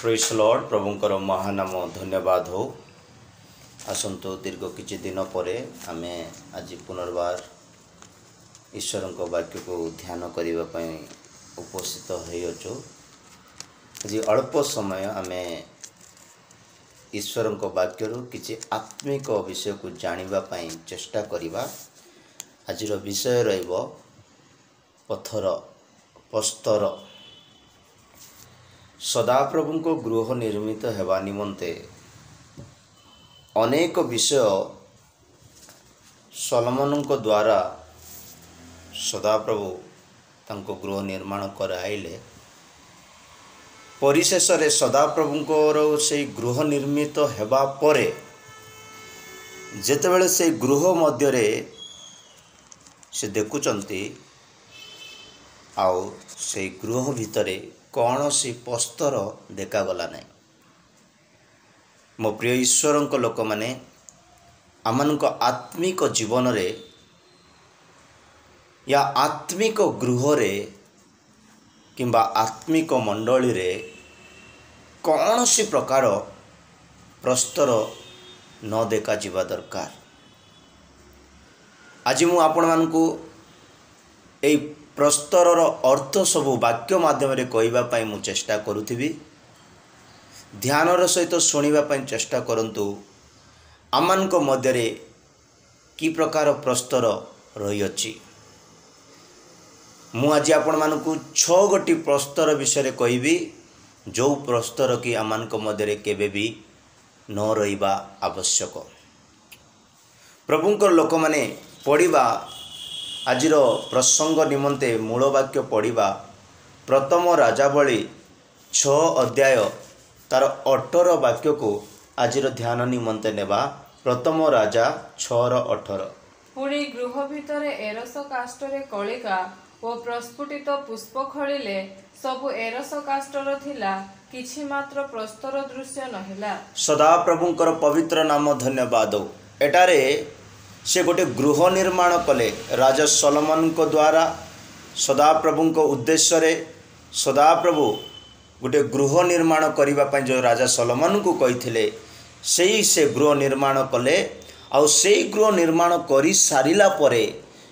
Praise Lord प्रभुंकर Mahanama धन्यवाद हो। आसंतो दीर्घ किछि दिन परे आमे आज पुनर्बार ईश्वर वाक्य को ध्यान करने पई उपस्थित होइछु। आज अल्प समय आमे ईश्वर वाक्य किछि आत्मिक विषय को जानिबा पई चेष्टा करिबा। आजिर विषय रहिबो पत्थर प्रस्तर। सदाप्रभु को गृह निर्मित हेबा निमंते अनेक विषय सलोमन को द्वारा सदाप्रभु तांको गृह निर्माण कराइले। परिशेष रे सदाप्रभुंकर से गृह निर्मित हेबा परे जेतेबेले से गृह मध्य रे से देखुचंती आउ से गृह भितरे कौन सी प्रस्तर देखागला नहीं। मो प्रिय ईश्वर लोक मैंने आमनक आत्मिक जीवन रे या आत्मिक गृह रे किंबा आत्मिक मंडली रे कौन सी प्रकार प्रस्तर न देखा जिबा दरकार। आज मु आपण मानकु एई प्रस्तरर अर्थ सबू वाक्य माध्यम कहवा पाई मु चेष्टा करुथिबी। ध्यानर सहित शुणिबा पाई चेष्टा करंतु आमानक मध्यरे की प्रकार प्रस्तर रही अछि। मु आज आपण मानकु 6 गोटी प्रस्तर विषय कहबी जो प्रस्तर की आमानक मध्यरे केबे भी न रहिबा आवश्यक। प्रभुंकर लोक माने पढ़िबा आजिर प्रसंग निमंते मूल वाक्य पढ़िबा प्रथम राजावली 6 अध्याय तार 18 वाक्य को आजिर ध्यान निमंते नेबा। प्रथम राजा 6:18 पुणी गृह भितर एरस काष्ठरे कलिका ओ प्रस्फुटित पुष्प खलिले सबु एरस काष्ठर थिला किछि मात्र प्रस्तर दृश्य नहिला। सदा प्रभुंकर पवित्र नाम धन्यवाद। एटारे से गोटे गृह निर्माण कले राजा सलोमन को द्वारा। सदाप्रभु को उद्देश्य रे सदाप्रभु गोटे गृह निर्माण करिबा पई जो राजा सलोमन को कहिथिले से गृह निर्माण कले। आउ से गृह निर्माण करि सारिला परे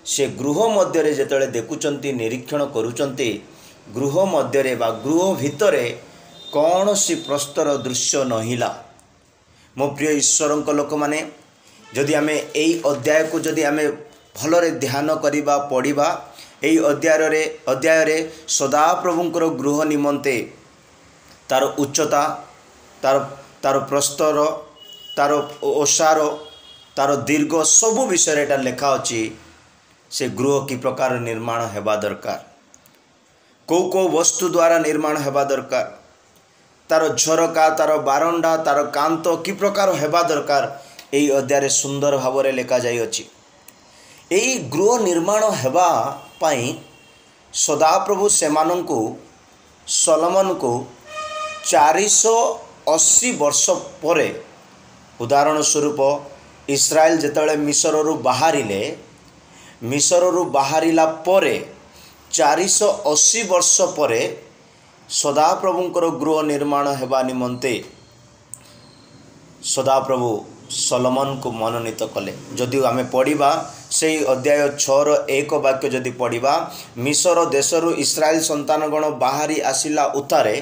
से गृह मध्य रे जेतले देखुचंती निरीक्षण करूचंती गृह मध्य रे बा गृह भितरे कौन सी प्रस्तर दृश्य नहिला। मो प्रिय ईश्वर लोक माने जदि आमे एई अध्याय को जदि आमे भलरे ध्यान करिबा पढ़िबा एई अध्याय रे सदाप्रभुंकर गृह निमंते तार उच्चता तार प्रस्तर तार ओसार तार दीर्घ सबु विषय एटा लेखा अछि। से गृह की प्रकार निर्माण हेबा दरकार, को वस्तु द्वारा निर्माण हेबा दरकार, तार झरका तार बारंडा तार कांत की प्रकार हेबा दरकार एई अध्याय सुंदर भाव में लेखा जाई अछि। एई गृह निर्माण हेबा पाई सदाप्रभु सेमानंकु सलोमन को 480 वर्ष परे उदाहरण स्वरूप इस्राएल जेतले मिस्ररु बाहरिला परे 480 वर्ष परे सदाप्रभुंकर गृह निर्माण हेबा निमंते सदाप्रभु सलोमन को मनोनीत कले। जदि आमे पढ़िबा से अध्याय 6:1 वाक्य जदि पढ़िबा मिस्र देशरु इस्राएल संतानगण बाहरी आसिला उतारे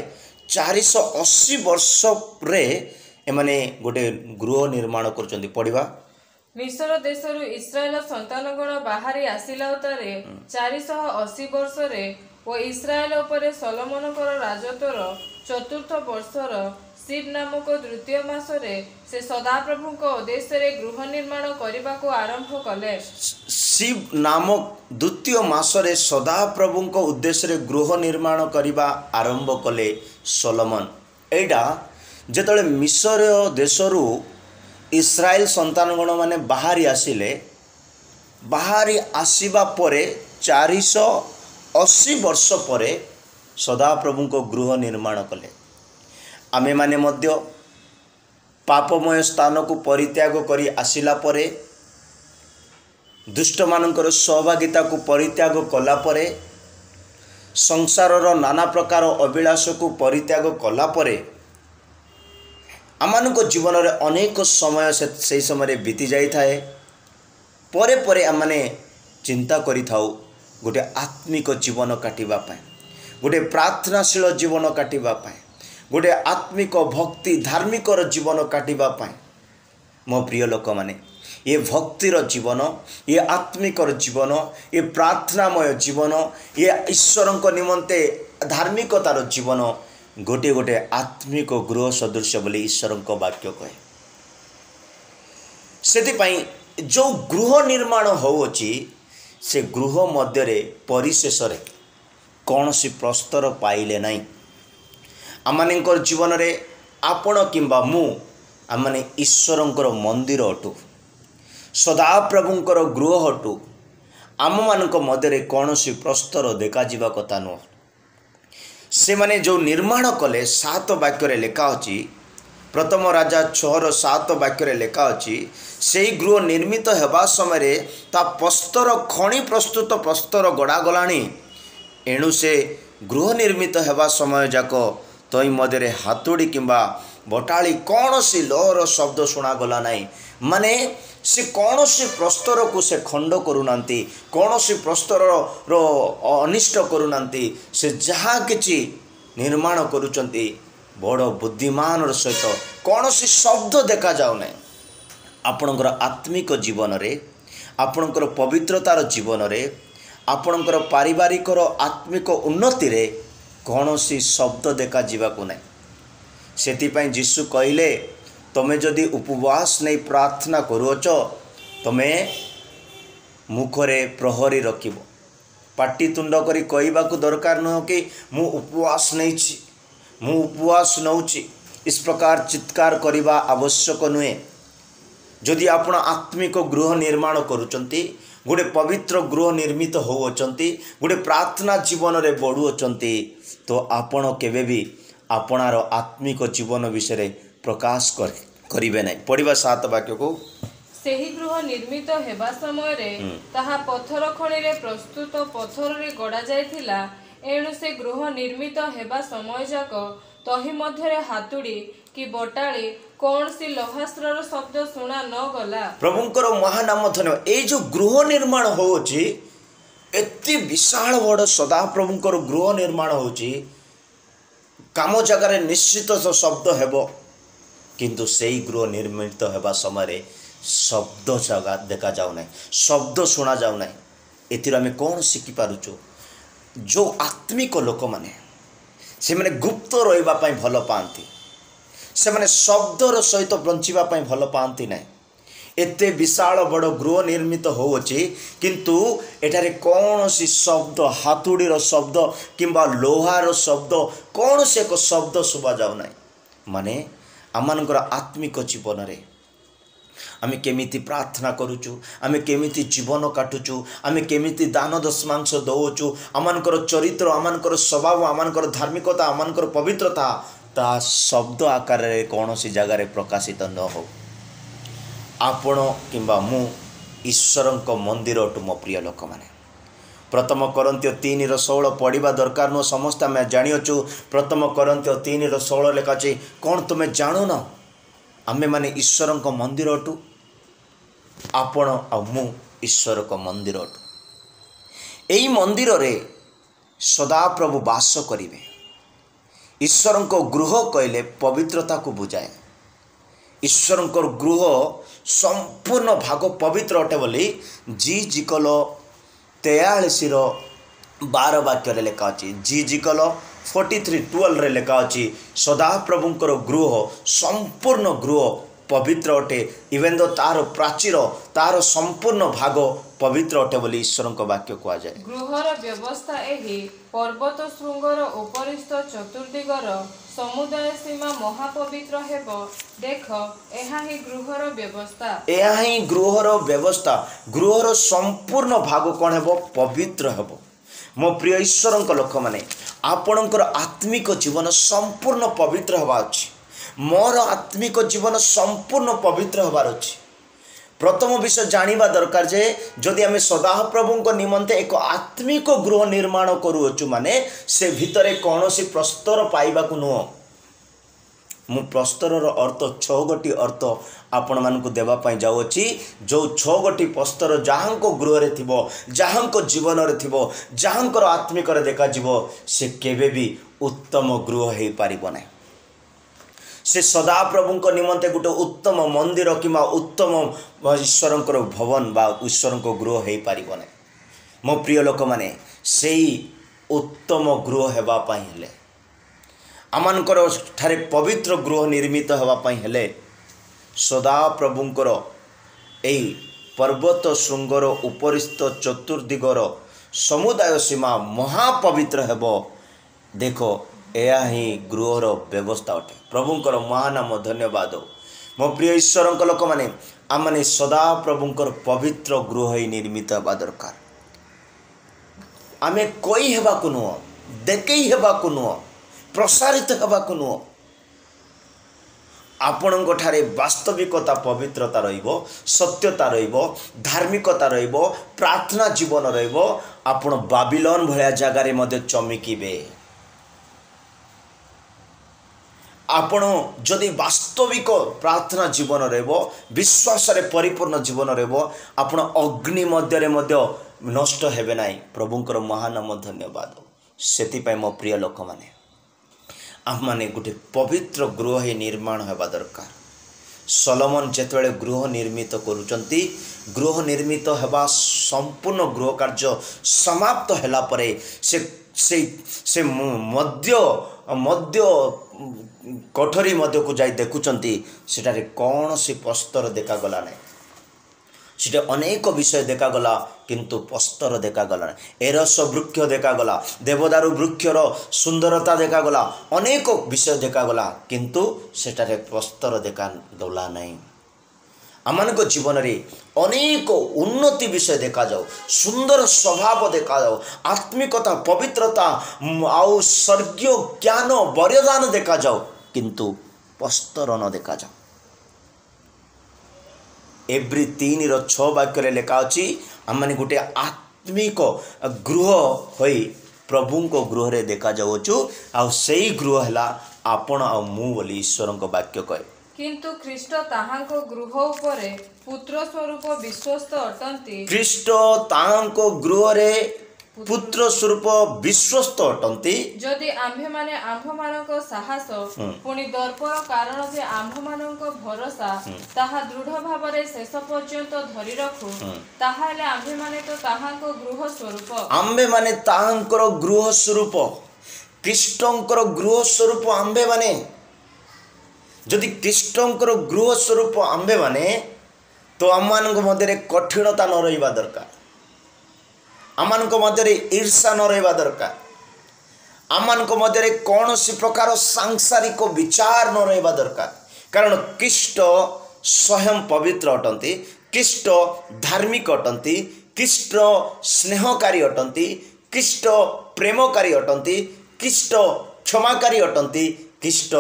480 वर्ष रे एमाने गोटे गृह निर्माण करचंती। पढ़िबा मिस्र देशरु इस्राएल संतानगण बाहरी आसिला उतारे 480 वर्ष रे ओ इस्राएल उपरे सलोमनकर राजत्वर 4th वर्षर सिब नामक द्वितीय मासरे से सदाप्रभु को उद्देश्य रे गृह निर्माण करने को आरंभ कले। सिब नामक द्वितीय मासरे सदाप्रभु को उद्देश्य रे गृह निर्माण करने आरंभ कले सलोमन। एटा जेतले मिस्र देशरु इस्राएल संतानगण माने बाहरी आसिले बाहरी आसीबा परे 480 वर्ष परे सदाप्रभु को गृह निर्माण कले। आमे माने मध्य पापमय स्थान को परित्याग करी आसिला परे दुष्ट मानकर सहभागिता को परित्याग कला परे संसारर नाना प्रकार अभिलाष को परित्याग कला परे आमको जीवन में अनेक समय से समय बीती जाए परे परे आमने चिंता करि थाउ गोटे आत्मिक जीवन काटिबापाई गोटे प्रार्थनाशील जीवन काटिबापाई गोटे आत्मिक भक्ति धार्मिक जीवन काटिबापाई मो प्रिय लोक माने ये भक्तिर जीवन ये आत्मिक जीवन ये प्रार्थनामय जीवन ये ईश्वर निमंते धार्मिकतार जीवन गोटे गोटे आत्मिक गृह सदृश बोली ईश्वर वाक्य कहे से जो गृह निर्माण होउछि से गृह मध्य परिशेष कौन सी प्रस्तर पाइले नहीं आमर जीवन रे आपण किंबा मु आमने ईश्वरंकर मंदिर अटू सदाप्रभुंकर गृह अटू आम मान मध्य कौन सी प्रस्तर देखा जिबा कथा नुह से माने जो निर्माण कले 7 वाक्य लेखा अछि प्रथम राजा 6:7 वाक्य लेखा अछि से गृह निर्मित हेबा समय ता प्रस्तर खणी प्रस्तुत प्रस्तर गड़ा गलानी एणु से गृह निर्मित हेबा समय जाक तई मध्य हातुड़ी किंबा बटाली कौन सी लहर शब्द शुणा गला नहीं माने से कौन सी प्रस्तर को से खंड करूनांती कौन सी प्रस्तर रो अनिष्ट करूनांती से जहाँ किछि निर्माण करूचंती बड़ बुद्धिमान सहित कौन सी शब्द देखा जाऊ नहीं आपणकर आत्मिक जीवन रे आपणकर पवित्रतार जीवन रे आपणकर पारिवारिक आत्मिक उन्नति रे कौन सी शब्द देखा जीवाकू नहीं सेतिपाई जीशु कहले तमें जदि उपवास नहीं प्रार्थना करुच तमें मुखरे प्रहरी रखिब पाटी तुंड करी कहबाकू दरकार नुह कि मु उपवास नहीं मु उपवास नौची इस प्रकार चित्कार करने आवश्यक नुहे जदि आपण आत्मिक गृह निर्माण करुचंती गोटे पवित्र गृह निर्मित होउचंती गोटे प्रार्थना जीवन रे बढ़ुअचंती तो आपण केबे भी आपणार आत्मिक जीवन विषय प्रकाश करिवे नहीं पढ़िबा 7 वाक्य को सेही गृह निर्मित हेबा समय रे ताहा पत्थर खणी रे प्रस्तुत पत्थर रे गड़ा जायथिला एणु से गृह निर्मित हेबा समय जाक तही मध्य हातुड़ी कि बटाली कौन सी लहास्त्र शब्द शुणा न गला प्रभुंकर महानाम धन्यवाद ए जो गृह निर्माण होउची एति विशाल बड़ सदा प्रभुंकर गृह निर्माण होउची काम जगार निश्चित शब्द हेबो किंतु सेही गृह निर्मित हेबा समय शब्द जगह देखा जाऊ ना शब्द शुणा जाऊ ना एतिर आमे कौन शिखि पारुचु जो आत्मिक लोक माने से माने गुप्त रहिबा पई भल पाती से माने शब्दर सहित बंचिबा पई भल पाती ना एते विशाल बड़ गृह निर्मित होउची किंतु एठारे कौन सी शब्द हातुड़ीर शब्द किंबा लोहार शब्द कौन से एक शब्द शुभा जाऊ ना माने आमनकर आत्मिक जीवन रे आमे केमिति प्रार्थना करूचु आमे केमिति जीवन काटुचु आमे केमिति दान दशमांश दौचु आमनकर चरित्र आमनकर स्वभाव आमनकर धार्मिकता आमनकर पवित्रता ता शब्द आकार रे कौन सी जगार प्रकाशित न हो आपण किंबा मु ईश्वरंक मंदिर अटु मो प्रिय लोक माने प्रथम कोरिन्थियो 3:16 पढ़िबा दरकार नो समस्त आमे जानियोचु प्रथम कोरिन्थियो 3:16 लेखा अछि कोन तुमे जानु न आमे माने ईश्वरंक मंदिर अटु आपण आ मु ईश्वरक मंदिर अटु एई मंदिर रे सदा प्रभु वास करिवे ईश्वरंक गृह कहले पवित्रता को बुझाए ईश्वरंक गृह संपूर्ण भाग पवित्र अटे बोली जी जिकल 43:12 वाक्य लेखा अच्छी जी जिकल 43:12 रे लेखा अच्छी सदा प्रभुंकर गृह संपूर्ण गृह पवित्र अटे इवेन दो तार प्राचीर तार संपूर्ण भाग पवित्र अटे बोली ईश्वर वाक्य कह जाए गृहर व्यवस्था एही पर्वत श्रृंगर उपरिस्थ चतुर्दिगर समुदाय सीमा महापवित्र हेबो देख एहा ही गृहर व्यवस्था एहा ही गृहर व्यवस्था गृहर संपूर्ण भाग कौन हेबो पवित्र हेबो मो प्रिय ईश्वर लोक माने आपणकर आत्मिक जीवन संपूर्ण पवित्र हेबा अछि मोर आत्मिक जीवन संपूर्ण पवित्र होबार अछि प्रथम विषय जानिबा दरकार जे जदि आमे सदाप्रभुंक निमंते एक आत्मिक गृह निर्माण करूछु माने से भितरे कौनसी प्रस्तर पाइबाकू नुह ମୁଁ ପ୍ରସ୍ତରର ଅର୍ଥ 6 ଗୋଟି ଅର୍ଥ ଆପଣମାନଙ୍କୁ ଦେବା ପାଇଁ ଯାଉଅଛି। ଯେଉଁ 6 ଗୋଟି ପ୍ରସ୍ତର ଯାହାଙ୍କ ଗୃହରେ ଥିବ, ଯାହାଙ୍କ ଜୀବନରେ ଥିବ, ଯାହାଙ୍କର ଆତ୍ମିକରେ ଦେଖାଯିବ, ସେ କେବେ ବି ଉତ୍ତମ ଗୃହ ହେଇପାରିବ ନାହିଁ। ସେ ସଦାପ୍ରଭୁଙ୍କ ନିମନ୍ତେ ଗୋଟେ ଉତ୍ତମ ମନ୍ଦିର କିମ୍ବା ଉତ୍ତମ ଈଶ୍ୱରଙ୍କର ଭବନ ବା ଈଶ୍ୱରଙ୍କ ଗୃହ ହେଇପାରିବ ନାହିଁ। ମୋ ପ୍ରିୟ ଲୋକମାନେ, ସେଇ ଉତ୍ତମ ଗୃହ ହେବା ପାଇଁ ହେଲେ, ଆମମାନଙ୍କର ଠାରେ ପବିତ୍ର ଗୃହ ନିର୍ମିତ ହେବା ପାଇଁ ହେଲେ, ସଦାପ୍ରଭୁଙ୍କର ଏହି ପର୍ବତ ଶୃଙ୍ଗର ଉପରିସ୍ଥ ଚତୁର୍ଦିଗର ସମୁଦାୟ ସୀମା ମହାପବିତ୍ର ହେବ। ଦେଖ, ଏହା ହିଁ ଗୃହର ବ୍ୟବସ୍ଥା ଅଟେ। ପ୍ରଭୁଙ୍କର ମହାନାମ ଧନ୍ୟବାଦ। ମୋ ପ୍ରିୟ ଈଶ୍ୱରଙ୍କ ଲୋକମାନେ, ଆମମାନେ ସଦାପ୍ରଭୁଙ୍କର ପବିତ୍ର ଗୃହ ହିଁ ନିର୍ମିତ ହେବା ଦରକାର। ଆମେ କହି ହେବାକୁ ନୁହଁ, ଦେଖେଇ ହେବାକୁ ନୁହଁ, ପ୍ରସାରିତ ହେବାକୁ ନୁହଁ। ଆପଣଙ୍କ ଠାରେ ବାସ୍ତବିକତା ପବିତ୍ରତା ରହିବ, ସତ୍ୟତା ରହିବ, ଧାର୍ମିକତା ରହିବ, ପ୍ରାର୍ଥନା ଜୀବନ ରହିବ। ଆପଣ ବାବିଲନ ଭଳିଆ ଜାଗାରେ ମଧ୍ୟ ଚମକିବେ। ଆପଣ ଯଦି ବାସ୍ତବିକ ପ୍ରାର୍ଥନା ଜୀବନ ରହିବ, ବିଶ୍ୱାସରେ ପରିପୂର୍ଣ୍ଣ ଜୀବନ ରହିବ, ଆପଣ ଅଗ୍ନି ମଧ୍ୟରେ ମଧ୍ୟ ନଷ୍ଟ ହେବେ ନାହିଁ। ପ୍ରଭୁଙ୍କର ମହାନାମ ଧନ୍ୟବାଦ। ସେଥିପାଇଁ ମୋ ପ୍ରିୟ ଲୋକମାନେ, ଆମମାନେ ଗୋଟେ ପବିତ୍ର ଗୃହ ହିଁ ନିର୍ମାଣ ହେବା ଦରକାର। ସଲୋମନ ଯେତେବେଳେ ଗୃହ ନିର୍ମିତ କରୁଛନ୍ତି, ଗୃହ ନିର୍ମିତ ହେବା ସମ୍ପୂର୍ଣ୍ଣ ଗୃହ କାର୍ଯ୍ୟ ସମାପ୍ତ ହେଲା ପରେ ସେ ମଧ୍ୟ କୋଠରୀ ମଧ୍ୟକୁ ଯାଇ ଦେଖୁଛନ୍ତି, ସେଠାରେ କୌଣସି ପ୍ରସ୍ତର ଦେଖାଗଲା ନାହିଁ। ସେଠି ଅନେକ ବିଷୟ ଦେଖାଗଲା, କିନ୍ତୁ ପ୍ରସ୍ତର ଦେଖାଗଲା ନାହିଁ। ଏରସ ବୃକ୍ଷ ଦେଖାଗଲା, ଦେବଦାରୁ ବୃକ୍ଷର ସୁନ୍ଦରତା ଦେଖାଗଲା, ଅନେକ ବିଷୟ ଦେଖାଗଲା, କିନ୍ତୁ ସେଠାରେ ପ୍ରସ୍ତର ଦେଖାଗଲା ନାହିଁ। ଆମମାନଙ୍କ ଜୀବନରେ ଅନେକ ଉନ୍ନତି ବିଷୟ ଦେଖାଯାଉ, ସୁନ୍ଦର ସ୍ୱଭାବ ଦେଖାଯାଉ, ଆତ୍ମିକତା, ପବିତ୍ରତା ଆଉ ସ୍ୱର୍ଗୀୟ ଜ୍ଞାନ ବରଦାନ ଦେଖାଯାଉ, କିନ୍ତୁ ପ୍ରସ୍ତର ନ ଦେଖାଯାଉ। ଏବ୍ରି 3:6 ବାକ୍ୟରେ ଲେଖା ଅଛି, ଆମମାନେ ଗୋଟେ ଆତ୍ମିକ ଗୃହ ହୋଇ ପ୍ରଭୁଙ୍କ ଗୃହରେ ଦେଖାଯାଉଛୁ, ଆଉ ସେଇ ଗୃହ ହେଲା ଆପଣ ଆଉ ମୁଁ ବୋଲି ଈଶ୍ୱରଙ୍କ ବାକ୍ୟ କହେ। କିନ୍ତୁ ଖ୍ରୀଷ୍ଟ ତାହାଙ୍କ ଗୃହ ଉପରେ ପୁତ୍ର ସ୍ୱରୂପ ବିଶ୍ୱସ୍ତ ଅଟନ୍ତି। ଖ୍ରୀଷ୍ଟ ତାହାଙ୍କ ଗୃହରେ ପୁତ୍ର ସ୍ୱରୂପ ବିଶ୍ୱସ୍ତ ଅଟନ୍ତି। ଯଦି ଆମ୍ଭେମାନେ ଆମ୍ଭମାନଙ୍କ ସାହସ ପୁଣି ଦର୍ପର କାରଣ ଯେ ଆମ୍ଭମାନଙ୍କ ଭରସା ତାହା ଦୃଢ଼ ଭାବରେ ଶେଷ ପର୍ଯ୍ୟନ୍ତ ଧରି ରଖୁ, ତାହେଲେ ଆମ୍ଭେମାନେ ତ ତାହାଙ୍କ ଗୃହ ସ୍ୱରୂପ। ଆମ୍ଭେମାନେ ତାହାଙ୍କର ଗୃହ ସ୍ୱରୂପ, ଖ୍ରୀଷ୍ଟଙ୍କର ଗୃହ ସ୍ୱରୂପ ଆମ୍ଭେମାନେ। ଯଦି ଖ୍ରୀଷ୍ଟଙ୍କର ଗୃହ ସ୍ୱରୂପ ଆମ୍ଭେମାନେ, ତ ଆମମାନଙ୍କ ମଧ୍ୟରେ କଠିନତା ନ ରହିବା ଦରକାର, ଆମମାନଙ୍କ ମଧ୍ୟରେ ଈର୍ଷା ନ ରହିବା ଦରକାର, ଆମମାନଙ୍କ ମଧ୍ୟରେ କୌଣସି ପ୍ରକାର ସାଂସାରିକ ବିଚାର ନ ରହିବା ଦରକାର। କାରଣ ଖ୍ରୀଷ୍ଟ ସ୍ୱୟଂ ପବିତ୍ର ଅଟନ୍ତି, ଖ୍ରୀଷ୍ଟ ଧାର୍ମିକ ଅଟନ୍ତି, ଖ୍ରୀଷ୍ଟ ସ୍ନେହକାରୀ ଅଟନ୍ତି, ଖ୍ରୀଷ୍ଟ ପ୍ରେମକାରୀ ଅଟନ୍ତି, ଖ୍ରୀଷ୍ଟ କ୍ଷମାକାରୀ ଅଟନ୍ତି, ଖ୍ରୀଷ୍ଟ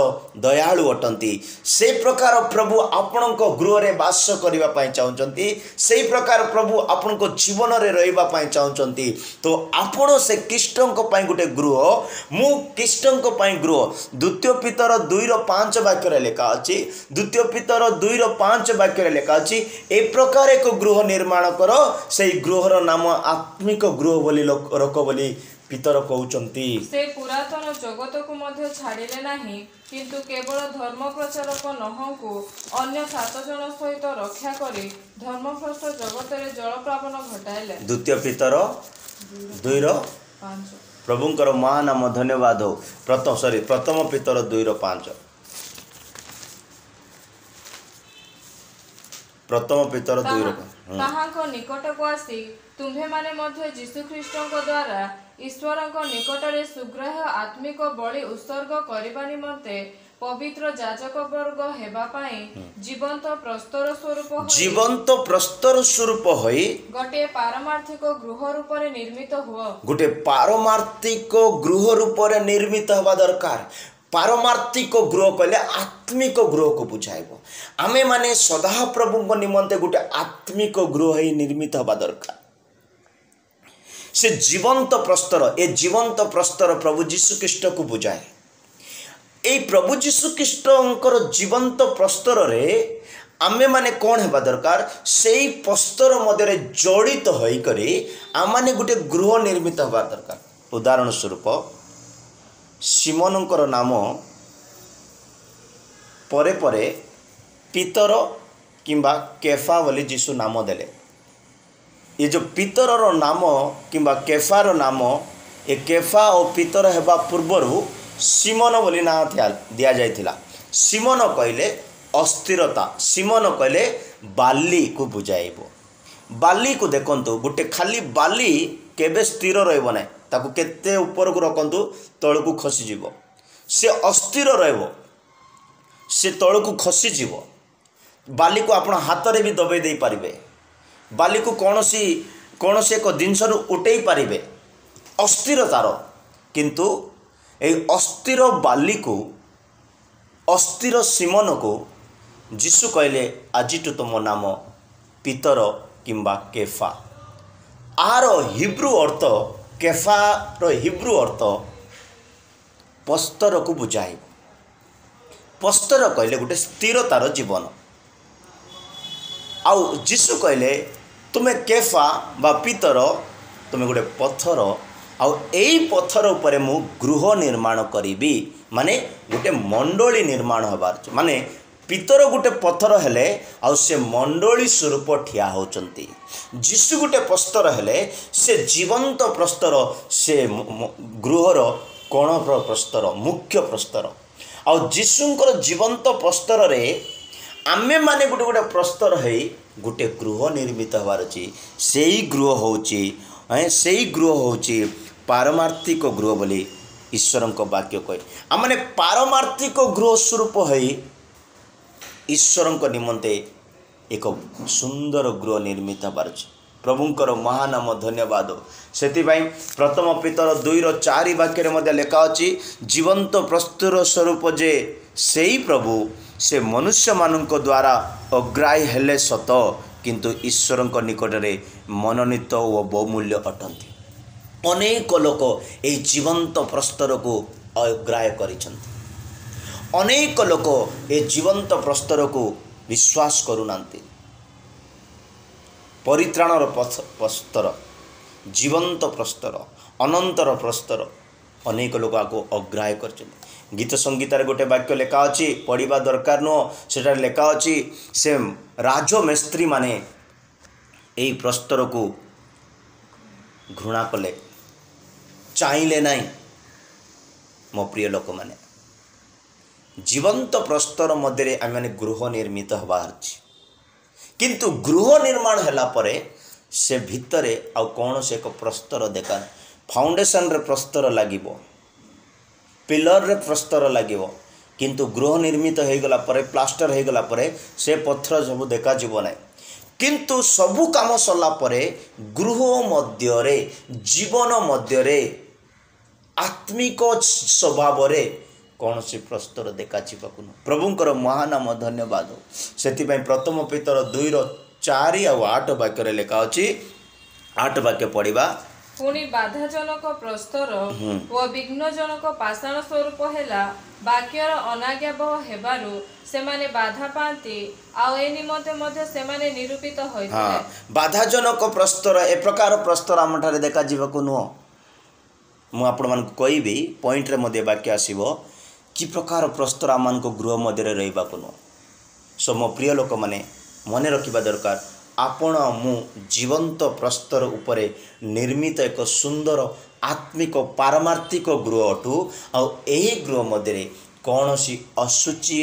ଦୟାଳୁ ଅଟନ୍ତି। ସେହି ପ୍ରକାର ପ୍ରଭୁ ଆପଣଙ୍କ ଗୃହରେ ବାସ କରିବା ପାଇଁ ଚାହୁଁଛନ୍ତି, ସେହି ପ୍ରକାର ପ୍ରଭୁ ଆପଣଙ୍କ ଜୀବନରେ ରହିବା ପାଇଁ ଚାହୁଁଛନ୍ତି। ତ ଆପଣ ସେ ଖ୍ରୀଷ୍ଟଙ୍କ ପାଇଁ ଗୋଟେ ଗୃହ, ମୁଁ ଖ୍ରୀଷ୍ଟଙ୍କ ପାଇଁ ଗୃହ। ଦ୍ୱିତୀୟ ପିତର 2:5 ବାକ୍ୟରେ ଲେଖା ଅଛି, ଦ୍ୱିତୀୟ ପିତର 2:5 ବାକ୍ୟରେ ଲେଖା ଅଛି, ଏ ପ୍ରକାର ଏକ ଗୃହ ନିର୍ମାଣ କର, ସେହି ଗୃହର ନାମ ଆତ୍ମିକ ଗୃହ ବୋଲି ରଖ ବୋଲି ପିତର କହୁଛନ୍ତି। ସେ ପୁରାତନ ଜଗତକୁ ମଧ୍ୟ ଛାଡ଼ିଲେ ନାହିଁ, କିନ୍ତୁ କେବଳ ଧର୍ମ ପ୍ରଚାରକ ନୋହଙ୍କୁ ଅନ୍ୟ 7 ଜଣ ସହିତ ରକ୍ଷା କରି ଧର୍ମଭ୍ରଷ୍ଟ ଜଗତରେ ଜଳପ୍ଲାବନ ଘଟାଇଲେ। ଦ୍ୱିତୀୟ ପିତର 2:5। ପ୍ରଭୁଙ୍କର ମହାନାମ ଧନ୍ୟବାଦ ହଉ। ପ୍ରଥମ ପିତର 2:5। ପ୍ରଥମ ପିତର 2:5। ତାହାଙ୍କ ନିକଟକୁ ଆସି ତୁମ୍ଭେମାନେ ମଧ୍ୟ ଯୀଶୁଖ୍ରୀଷ୍ଟଙ୍କ ଦ୍ୱାରା ଈଶ୍ୱରଙ୍କ ନିକଟରେ ସୁଗ୍ରାହ୍ୟ ଆତ୍ମିକ ବଳି ଉତ୍ସର୍ଗ କରିବା ନିମନ୍ତେ ପବିତ୍ର ଯାଜକ ବର୍ଗ ହେବା ପାଇଁ ଜୀବନ୍ତ ପ୍ରସ୍ତର ସ୍ୱରୂପ ହୋଇ ଗୋଟିଏ ପାରମାର୍ଥିକ ଗୃହ ରୂପରେ ନିର୍ମିତ ହୁଅ। ଗୋଟେ ପାରମାର୍ଥିକ ଗୃହ ରୂପରେ ନିର୍ମିତ ହେବା ଦରକାର। ପାରମାର୍ଥିକ ଗୃହ କହିଲେ ଆତ୍ମିକ ଗୃହକୁ ବୁଝାଇବ। ଆମେମାନେ ସଦାପ୍ରଭୁଙ୍କ ନିମନ୍ତେ ଗୋଟେ ଆତ୍ମିକ ଗୃହ ହେଇ ନିର୍ମିତ ହେବା ଦରକାର। ସେ ଜୀବନ୍ତ ପ୍ରସ୍ତର, ଏ ଜୀବନ୍ତ ପ୍ରସ୍ତର ପ୍ରଭୁ ଯୀଶୁଖ୍ରୀଷ୍ଟକୁ ବୁଝାଏ। এই প্রভু যীশু খ্ରୀଷ୍ଟଙ୍କର ଜୀବନ୍ତ ପ୍ରସ୍ତରରେ ଆମେମାନେ କ'ଣ ହେବା ଦରକାର? ସେଇ ପ୍ରସ୍ତର ମଧ୍ୟରେ ଜଡ଼ିତ ହୋଇକରି ଆମମାନେ ଗୋଟେ ଗୃହ ନିର୍ମିତ ହେବା ଦରକାର। ଉଦାହରଣ ସ୍ୱରୂପ ସିମୋନଙ୍କର ନାମ ପରେ ପରେ ପିତର କିମ୍ବା କେଫା ବୋଲି ଯୀଶୁ ନାମ ଦେଲେ। ଏ ଯେଉଁ ପିତରର ନାମ କିମ୍ବା କେଫାର ନାମ, ଏ କେଫା ଓ ପିତର ହେବା ପୂର୍ବରୁ ସିମୋନ ବୋଲି ନାଁ ଦିଆଯାଇଥିଲା। ସିମୋନ କହିଲେ ଅସ୍ଥିରତା, ସିମୋନ କହିଲେ ବାଲିକୁ ବୁଝାଇବ। ବାଲିକୁ ଦେଖନ୍ତୁ, ଗୋଟେ ଖାଲି ବାଲି କେବେ ସ୍ଥିର ରହିବ ନାହିଁ, ତାକୁ କେତେ ଉପରକୁ ରଖନ୍ତୁ ତଳକୁ ଖସିଯିବ। ସେ ଅସ୍ଥିର ରହିବ, ସେ ତଳକୁ ଖସିଯିବ। ବାଲିକୁ ଆପଣ ହାତରେ ବି ଦବେଇ ଦେଇପାରିବେ, ବାଲିକୁ କୌଣସି ଏକ ଜିନିଷରୁ ଉଠେଇ ପାରିବେ, ଅସ୍ଥିରତାର। କିନ୍ତୁ এই ଅସ୍ଥିର ବାଲିକୁ, ଅସ୍ଥିର ସିମୋନକୁ ଯୀଶୁ କହିଲେ ଆଜିଠୁ ତୁମ ନାମ ପିତର କିମ୍ବା କେଫା। ଆର ହିବ୍ରୁ ଅର୍ଥ, କେଫାର ହିବ୍ରୁ ଅର୍ଥ ପ୍ରସ୍ତରକୁ ବୁଝାଇବ। ପ୍ରସ୍ତର କହିଲେ ଗୋଟେ ସ୍ଥିରତାର ଜୀବନ। ଆଉ ଯୀଶୁ କହିଲେ ତୁମେ କେଫା ବା ପିତର, ତୁମେ ଗୋଟେ ପଥର, ଆଉ ଏଇ ପଥର ଉପରେ ମୁଁ ଗୃହ ନିର୍ମାଣ କରିବି। ମାନେ ଗୋଟେ ମଣ୍ଡଳୀ ନିର୍ମାଣ ହେବାର ଅଛି। ମାନେ ପିତର ଗୋଟେ ପଥର ହେଲେ ଆଉ ସେ ମଣ୍ଡଳୀ ସ୍ୱରୂପ ଠିଆ ହେଉଛନ୍ତି। ଯୀଶୁ ଗୋଟେ ପ୍ରସ୍ତର ହେଲେ ସେ ଜୀବନ୍ତ ପ୍ରସ୍ତର, ସେ ଗୃହର କୋଣର ପ୍ରସ୍ତର, ମୁଖ୍ୟ ପ୍ରସ୍ତର। ଆଉ ଯୀଶୁଙ୍କର ଜୀବନ୍ତ ପ୍ରସ୍ତରରେ ଆମେମାନେ ଗୋଟେ ଗୋଟେ ପ୍ରସ୍ତର ହେଇ ଗୋଟେ ଗୃହ ନିର୍ମିତ ହେବାର ଅଛି। ସେଇ ଗୃହ ହେଉଛି ପାରମାର୍ଥିକ ଗୃହ ବୋଲି ଈଶ୍ୱରଙ୍କ ବାକ୍ୟ କହେ। ଆମମାନେ ପାରମାର୍ଥିକ ଗୃହ ସ୍ୱରୂପ ହୋଇ ଈଶ୍ୱରଙ୍କ ନିମନ୍ତେ ଏକ ସୁନ୍ଦର ଗୃହ ନିର୍ମିତ ହେବାର ଅଛି। ପ୍ରଭୁଙ୍କର ମହାନାମ ଧନ୍ୟବାଦ। ସେଥିପାଇଁ ପ୍ରଥମ ପିତର 2:4 ବାକ୍ୟରେ ମଧ୍ୟ ଲେଖା ଅଛି, ଜୀବନ୍ତ ପ୍ରସ୍ତର ସ୍ୱରୂପ ଯେ ସେଇ ପ୍ରଭୁ, ସେ ମନୁଷ୍ୟମାନଙ୍କ ଦ୍ୱାରା ଅଗ୍ରାହ୍ୟ ହେଲେ ସତ, କିନ୍ତୁ ଈଶ୍ୱରଙ୍କ ନିକଟରେ ମନୋନୀତ ଓ ବହୁମୂଲ୍ୟ ଅଟନ୍ତି। ଅନେକ ଲୋକ ଏହି ଜୀବନ୍ତ ପ୍ରସ୍ତରକୁ ଅଗ୍ରାହ୍ୟ କରିଛନ୍ତି। ଅନେକ ଲୋକ ଏ ଜୀବନ୍ତ ପ୍ରସ୍ତରକୁ ବିଶ୍ୱାସ କରୁନାହାନ୍ତି। ପରିତ୍ରାଣର ପ୍ରସ୍ତର, ଜୀବନ୍ତ ପ୍ରସ୍ତର, ଅନନ୍ତର ପ୍ରସ୍ତର, ଅନେକ ଲୋକ ଆକୁ ଅଗ୍ରାହ୍ୟ କରିଛନ୍ତି। ଗୀତ ସଂଗୀତରେ ଗୋଟେ ବାକ୍ୟ ଲେଖା ଅଛି, ପଢ଼ିବା ଦରକାର ନୁହଁ। ସେଠାରେ ଲେଖା ଅଛି, ସେ ରାଜମିସ୍ତ୍ରୀମାନେ ଏହି ପ୍ରସ୍ତରକୁ ଘୃଣା କଲେ, ଚାହିଁଲେ ନାହିଁ। ମୋ ପ୍ରିୟ ଲୋକମାନେ, ଜୀବନ୍ତ ପ୍ରସ୍ତର ମଧ୍ୟରେ ଆମେମାନେ ଗୃହ ନିର୍ମିତ ହେବାର ଅଛି। କିନ୍ତୁ ଗୃହ ନିର୍ମାଣ ହେଲା ପରେ ସେ ଭିତରେ ଆଉ କୌଣସି ଏକ ପ୍ରସ୍ତର ଦେଖା, ଫାଉଣ୍ଡେସନରେ ପ୍ରସ୍ତର ଲାଗିବ, ପିଲରରେ ପ୍ରସ୍ତର ଲାଗିବ, କିନ୍ତୁ ଗୃହ ନିର୍ମିତ ହୋଇଗଲା ପରେ, ପ୍ଲାଷ୍ଟର ହୋଇଗଲା ପରେ ସେ ପଥର ସବୁ ଦେଖାଯିବ ନାହିଁ। କିନ୍ତୁ ସବୁ କାମ ସରିଲା ପରେ ଗୃହ ମଧ୍ୟରେ, ଜୀବନ ମଧ୍ୟରେ, ଆତ୍ମିକ ସ୍ୱଭାବରେ କୌଣସି ପ୍ରସ୍ତର ଦେଖାଯିବାକୁ ନୁହେଁ। ପ୍ରଭୁଙ୍କର ମହାନାମ ଧନ୍ୟବାଦ। ସେଥିପାଇଁ ପ୍ରଥମ ପିତର 2:4 ଆଉ 8 ବାକ୍ୟରେ ଲେଖା ଅଛି। 8 ବାକ୍ୟ ପଢ଼ିବା। ପୁଣି ବାଧାଜନକ ପ୍ରସ୍ତର ଓ ବିଘ୍ନଜନକ ପାଷାଣ ସ୍ୱରୂପ ହେଲା, ବାକ୍ୟର ଅନାଜ୍ଞାବହ ହେବାରୁ ସେମାନେ ବାଧା ପାଆନ୍ତି, ଆଉ ଏ ନିମନ୍ତେ ମଧ୍ୟ ସେମାନେ ନିରୂପିତ ହୋଇଥିଲେ। ବାଧାଜନକ ପ୍ରସ୍ତର, ଏ ପ୍ରକାର ପ୍ରସ୍ତର ଆମଠାରେ ଦେଖାଯିବାକୁ ନୁହଁ। ମୁଁ ଆପଣମାନଙ୍କୁ କହିବି, ପଏଣ୍ଟରେ ମଧ୍ୟ ବାକ୍ୟ ଆସିବ, କି ପ୍ରକାର ପ୍ରସ୍ତର ଆମମାନଙ୍କ ଗୃହ ମଧ୍ୟରେ ରହିବାକୁ ନୁହଁ। ମୋ ପ୍ରିୟ ଲୋକମାନେ ମନେ ରଖିବା ଦରକାର, ଆପଣ ମୁଁ ଜୀବନ୍ତ ପ୍ରସ୍ତର ଉପରେ ନିର୍ମିତ ଏକ ସୁନ୍ଦର ଆତ୍ମିକ ପାରମାର୍ଥିକ ଗୃହ ଅଟୁ। ଆଉ ଏହି ଗୃହ ମଧ୍ୟରେ କୌଣସି ଅଶୁଚି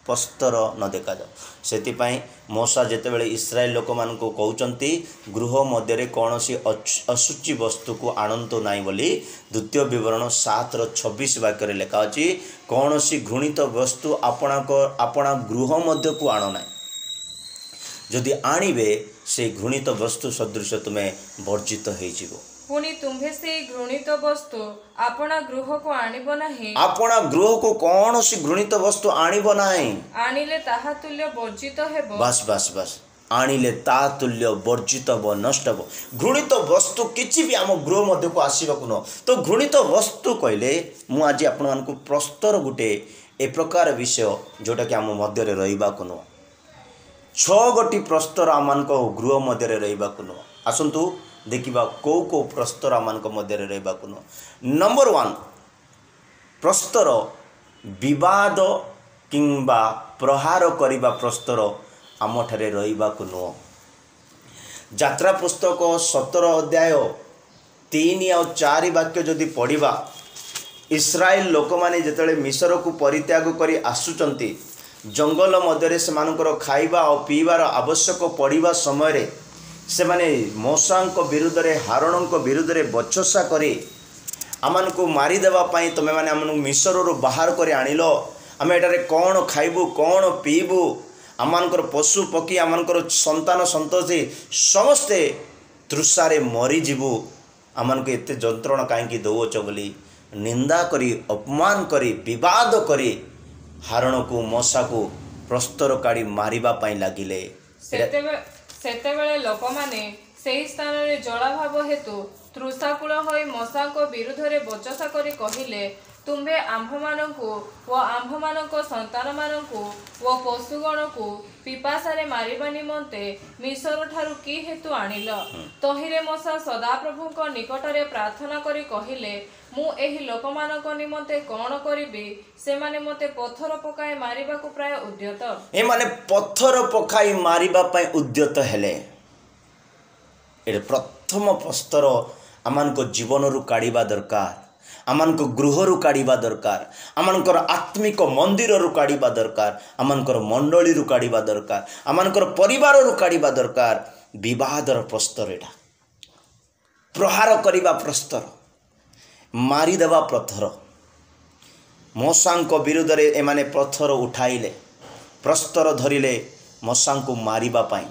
ପ୍ରସ୍ତର ନ ଦେଖାଯାଉ। ସେଥିପାଇଁ ମୋଶା ଯେତେବେଳେ ଇସ୍ରାଏଲ ଲୋକମାନଙ୍କୁ କହୁଛନ୍ତି ଗୃହ ମଧ୍ୟରେ କୌଣସି ଅଶୁଚି ବସ୍ତୁକୁ ଆଣନ୍ତୁ ନାହିଁ ବୋଲି, ଦ୍ୱିତୀୟ ବିବରଣ 7:26 ବାକ୍ୟରେ ଲେଖା ଅଛି, କୌଣସି ଘୃଣିତ ବସ୍ତୁ ଆପଣା ଗୃହ ମଧ୍ୟକୁ ଆଣ ନାହିଁ। ଯଦି ଆଣିବେ, ସେହି ଘୃଣିତ ବସ୍ତୁ ସଦୃଶ ତୁମେ ବର୍ଜିତ ହୋଇଯିବ। ପୁଣି ତୁମ୍ଭେ ସେହି ଘୃଣିତ ବସ୍ତୁ ଆପଣା ଗୃହକୁ ଆଣିବ ନାହିଁ। ଆପଣା ଗୃହକୁ କୌଣସି ଘୃଣିତ ବସ୍ତୁ ଆଣିବ ନାହିଁ। ଆଣିଲେ ତାହା ତୁଲ୍ୟ ବର୍ଜିତ ହେବ। ବାସ୍। आनिले ता तुल्य वर्जित व नष्ट हो। घृणित वस्तु किसी भी आम गृह मध्य को आसवाक न। तो घृणित वस्तु कहले मु आज आपण प्रस्तर गोटे ए प्रकार विषय जोटा कि आम मध्य रहा न। 6 गोटी प्रस्तर आम गृह मध्य रहा न। आसतु देखा कौ कौ प्रस्तर आम मध्य रहा न। नंबर 1 प्रस्तर विवाद किंबा प्रहार करिबा प्रस्तर आम ठारे रहा नुह। यात्रा पुस्तक 17 अध्याय 3 और 4 वाक्य जदि पढ़ा इस्राएल लोक माने जेतले मिस्र को परित्याग करी आसुचंती जंगल मध्य से खाइबा और पीबार आवश्यक पड़िबा समय रे से माने मूषा विरुद्ध रे हारण विरुद्ध रे बचसा करे आमान को मारी देवा पाई तमे माने आमन मिस्र रो बाहर करे आनिलो आम एटारे कौन खाइबू कौन पीबू आमानकर पशु पक्षी आमानकर संतान संतति समस्ते तृषारे मरीजु आमान को एते जंत्रणा कहीं दौच बोली निंदा करी अपमान करी विवाद करी हारण को मशा को प्रस्तर काढ़ी मारिबा पाई लागिले। सेतेबेले लोकमाने सेही स्थान रे जलाभाव हेतु तृषाकूल होई मशा को विरुद्ध रे बचसा करी कहिले तुम्भे आम्भमानंकु व आम्भमानंको संतानमानंकु व पशुगणकु पिपासारे मारिबा निमंते मिस्र ठारु की हेतु आनिल। तहिरे मशा सदाप्रभुଙ୍କ निकटरे प्रार्थना करी कहिले मु एही लोकमानंको निमंते कोन करिबि सेमाने मते पत्थर पकाई मारिबा को प्राय उद्यत। ए माने पत्थर पकाई मारिबा पय उद्यत हेले। ए प्रथम प्रस्तर आमानको जीवनरु काढिबा दरकार आमानको गृहरु काढिबा दरकार आमानकर आत्मिक मंदिररु काढिबा दरकार आमानकर मंडलीरु काढिबा दरकार आमानकर परिवाररु काढिबा दरकार। विवादर प्रस्तर एटा प्रहार करिबा प्रस्तर मारिदेवा पत्थर मशांको विरुद्ध रे एमाने पत्थर उठाइले प्रस्तर धरिले मशांको मारिबा पाई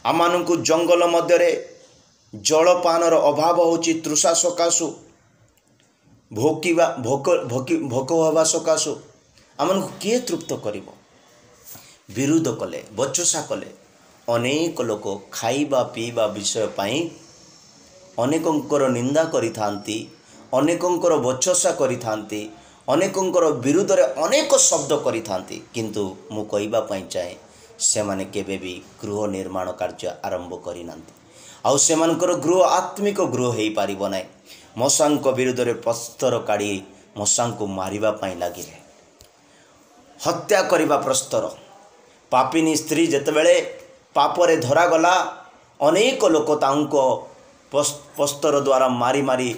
आमानଙ୍କୁ जंगल मध्य रे जलपानर अभाव होची तृषा सकाशु भोकिबा भोक हवा सकाशु आमको किए तृप्त करिवो विरोध कले बचसा कले अनेक लोक खाइबा पीबा विषय पाई अनेकंकर निंदा करिथांती अनेकंकर बचसा करिथांती अनेकंकर विरुद्ध रे अनेक शब्द करिथांती किंतु मु कहबा पाई चाहे से माने केबे भी गृह निर्माण कार्य आरंभ करिनांती आउ सेमानकर गृह आत्मिक गृह हेई पारिबो नै। मशांको विरुद्ध रे प्रस्तर काढ़ी मशा को मारिबा पाई लागिले हत्या करिबा प्रस्तर पापिनी स्त्री जेतेबेले पापरे धरा गला अनेक लोक तांको प्रस्तर द्वारा मारी मारी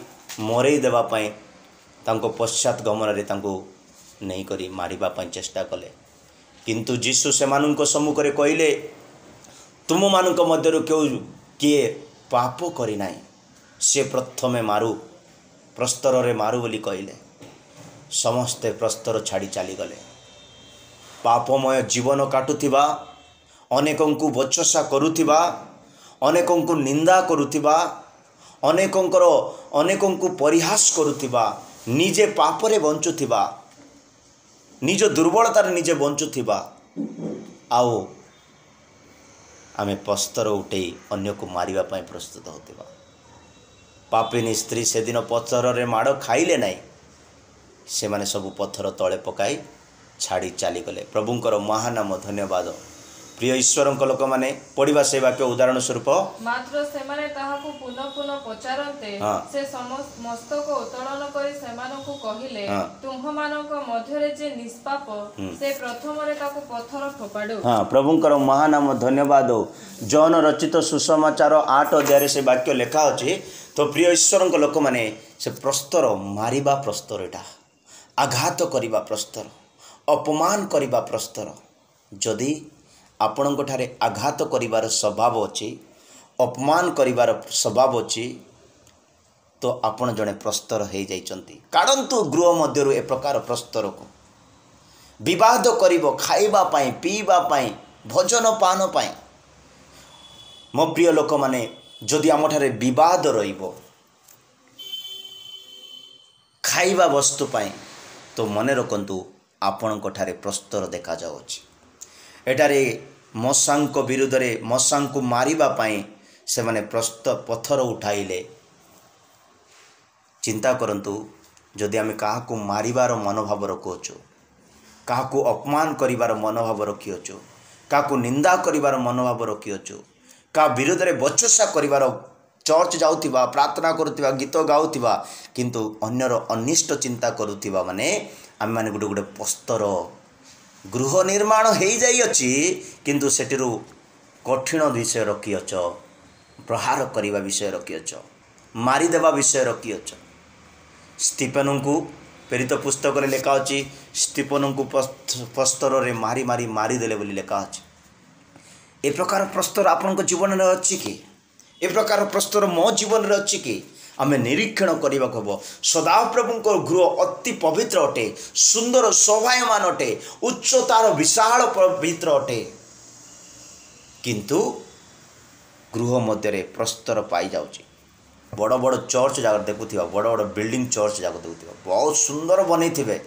मरई देवा पाई तांको पश्चात गमन रे तांको नहीं करी मारिबा पाई चेष्टा कले किंतु जीशु सेमाननको सम्मुख रे कहिले तुम मानक मध्यरु किए पाप करी नाही से प्रथमे मारू प्रस्तर रे मारू बोली कहले समस्ते प्रस्तर छाड़ी चली गले। पापमय जीवन काटुथिबा अनेकंकु बचसा करुथिबा अनेकंकु निंदा करुथिबा अनेकंकु परिहास करुथिबा निजे पापरे बंचुथिबा निज दुर्बलतार निजे बंचुथिबा आओ आमे प्रस्तर उठे अन्य को मारिबा पाई प्रस्तुत होतिबा। पापिनी स्त्री से दिन पत्थर रे माड़ खाइले नहीं से माने सब पत्थर तले पकाई छाड़ी चली गले। प्रभुंकर महानाम धन्यवाद। प्रिय ईश्वर लोक मैंने पढ़ा से वाक्य उदाहरण स्वरूप मात्र सेमाने ताहाकु पुनः पुनः पचारन्ते से मस्तक उत्तोलन करी सेमानकु कहिले तुम्भमानक मध्यरे जे निष्पाप से प्रथम रे ताकु पत्थर फोपाडो। हां प्रभुंकर महानाम धन्यवाद। जॉन रचित सुसमाचार 8 अध्याय से वाक्य लेखा अछि। तो प्रिय ईश्वर लोक मैंने से प्रस्तर मारिबा प्रस्तर एटा आघात करिबा प्रस्तर अपमान करिबा प्रस्तर जदि आपणको ठारे आघात करिबार स्वभाव अछि अपमान करिबार स्वभाव अछि तो आपण जने प्रस्तर हे जाइचंती। काढंतु गृह मध्यरु ए प्रकार प्रस्तर को विवाद करिवो खाइबा पाई पीबा पाई भोजन पान पाई। मो प्रिय लोक माने जदि आम ठारे विवाद रहिबो खाइबा वस्तु पाई तो मने रखंतु आपणको ठारे प्रस्तर देखा जाउछि। एटारे ମଶାଙ୍କ ବିରୁଦ୍ଧରେ ମଶାଙ୍କୁ ମାରିବା ପାଇଁ ସେମାନେ ପଥର ଉଠାଇଲେ। ଚିନ୍ତା କରନ୍ତୁ, ଯଦି ଆମେ କାହାକୁ ମାରିବାର ମନୋଭାବ ରଖୁଅଛୁ, କାହାକୁ ଅପମାନ କରିବାର ମନୋଭାବ ରଖିଅଛୁ, କାହାକୁ ନିନ୍ଦା କରିବାର ମନୋଭାବ ରଖିଅଛୁ, କାହା ବିରୁଦ୍ଧରେ ବଚସା କରିବାର, ଚର୍ଚ୍ଚ ଯାଉଥିବା, ପ୍ରାର୍ଥନା କରୁଥିବା, ଗୀତ ଗାଉଥିବା, କିନ୍ତୁ ଅନ୍ୟର ଅନିଷ୍ଟ ଚିନ୍ତା କରୁଥିବା, ମାନେ ଆମେମାନେ ଗୋଟେ ଗୋଟେ ପସ୍ତର ଗୃହ ନିର୍ମାଣ ହେଇଯାଇଅଛି, କିନ୍ତୁ ସେଠିରୁ କଠିନ ବିଷୟ ରଖିଅଛ, ପ୍ରହାର କରିବା ବିଷୟ ରଖିଅଛ, ମାରିଦେବା ବିଷୟ ରଖିଅଛ। ସ୍ତିଫେନଙ୍କୁ ପ୍ରେରିତ ପୁସ୍ତକରେ ଲେଖା ଅଛି, ସ୍ତିଫେନଙ୍କୁ ପସ୍ତରରେ ମାରି ମାରି ମାରିଦେଲେ ବୋଲି ଲେଖା ଅଛି। ଏ ପ୍ରକାର ପ୍ରସ୍ତର ଆପଣଙ୍କ ଜୀବନରେ ଅଛି କି? ଏ ପ୍ରକାର ପ୍ରସ୍ତର ମୋ ଜୀବନରେ ଅଛି କି? ଆମେ ନିରୀକ୍ଷଣ କରିବାକୁ ହେବ। ସଦାପ୍ରଭୁଙ୍କ ଗୃହ ଅତି ପବିତ୍ର ଅଟେ, ସୁନ୍ଦର ଶୋଭାୟମାନ ଅଟେ, ଉଚ୍ଚତାର ବିଶାଳ ପବିତ୍ର ଅଟେ, କିନ୍ତୁ ଗୃହ ମଧ୍ୟରେ ପ୍ରସ୍ତର ପାଇଯାଉଛି। ବଡ଼ ବଡ଼ ଚର୍ଚ୍ଚ ଯାକ ଦେଖୁଥିବା, ବଡ଼ ବଡ଼ ବିଲ୍ଡିଂ ଚର୍ଚ୍ଚ ଯାକ ଦେଖୁଥିବା, ବହୁତ ସୁନ୍ଦର ବନେଇଥିବେ,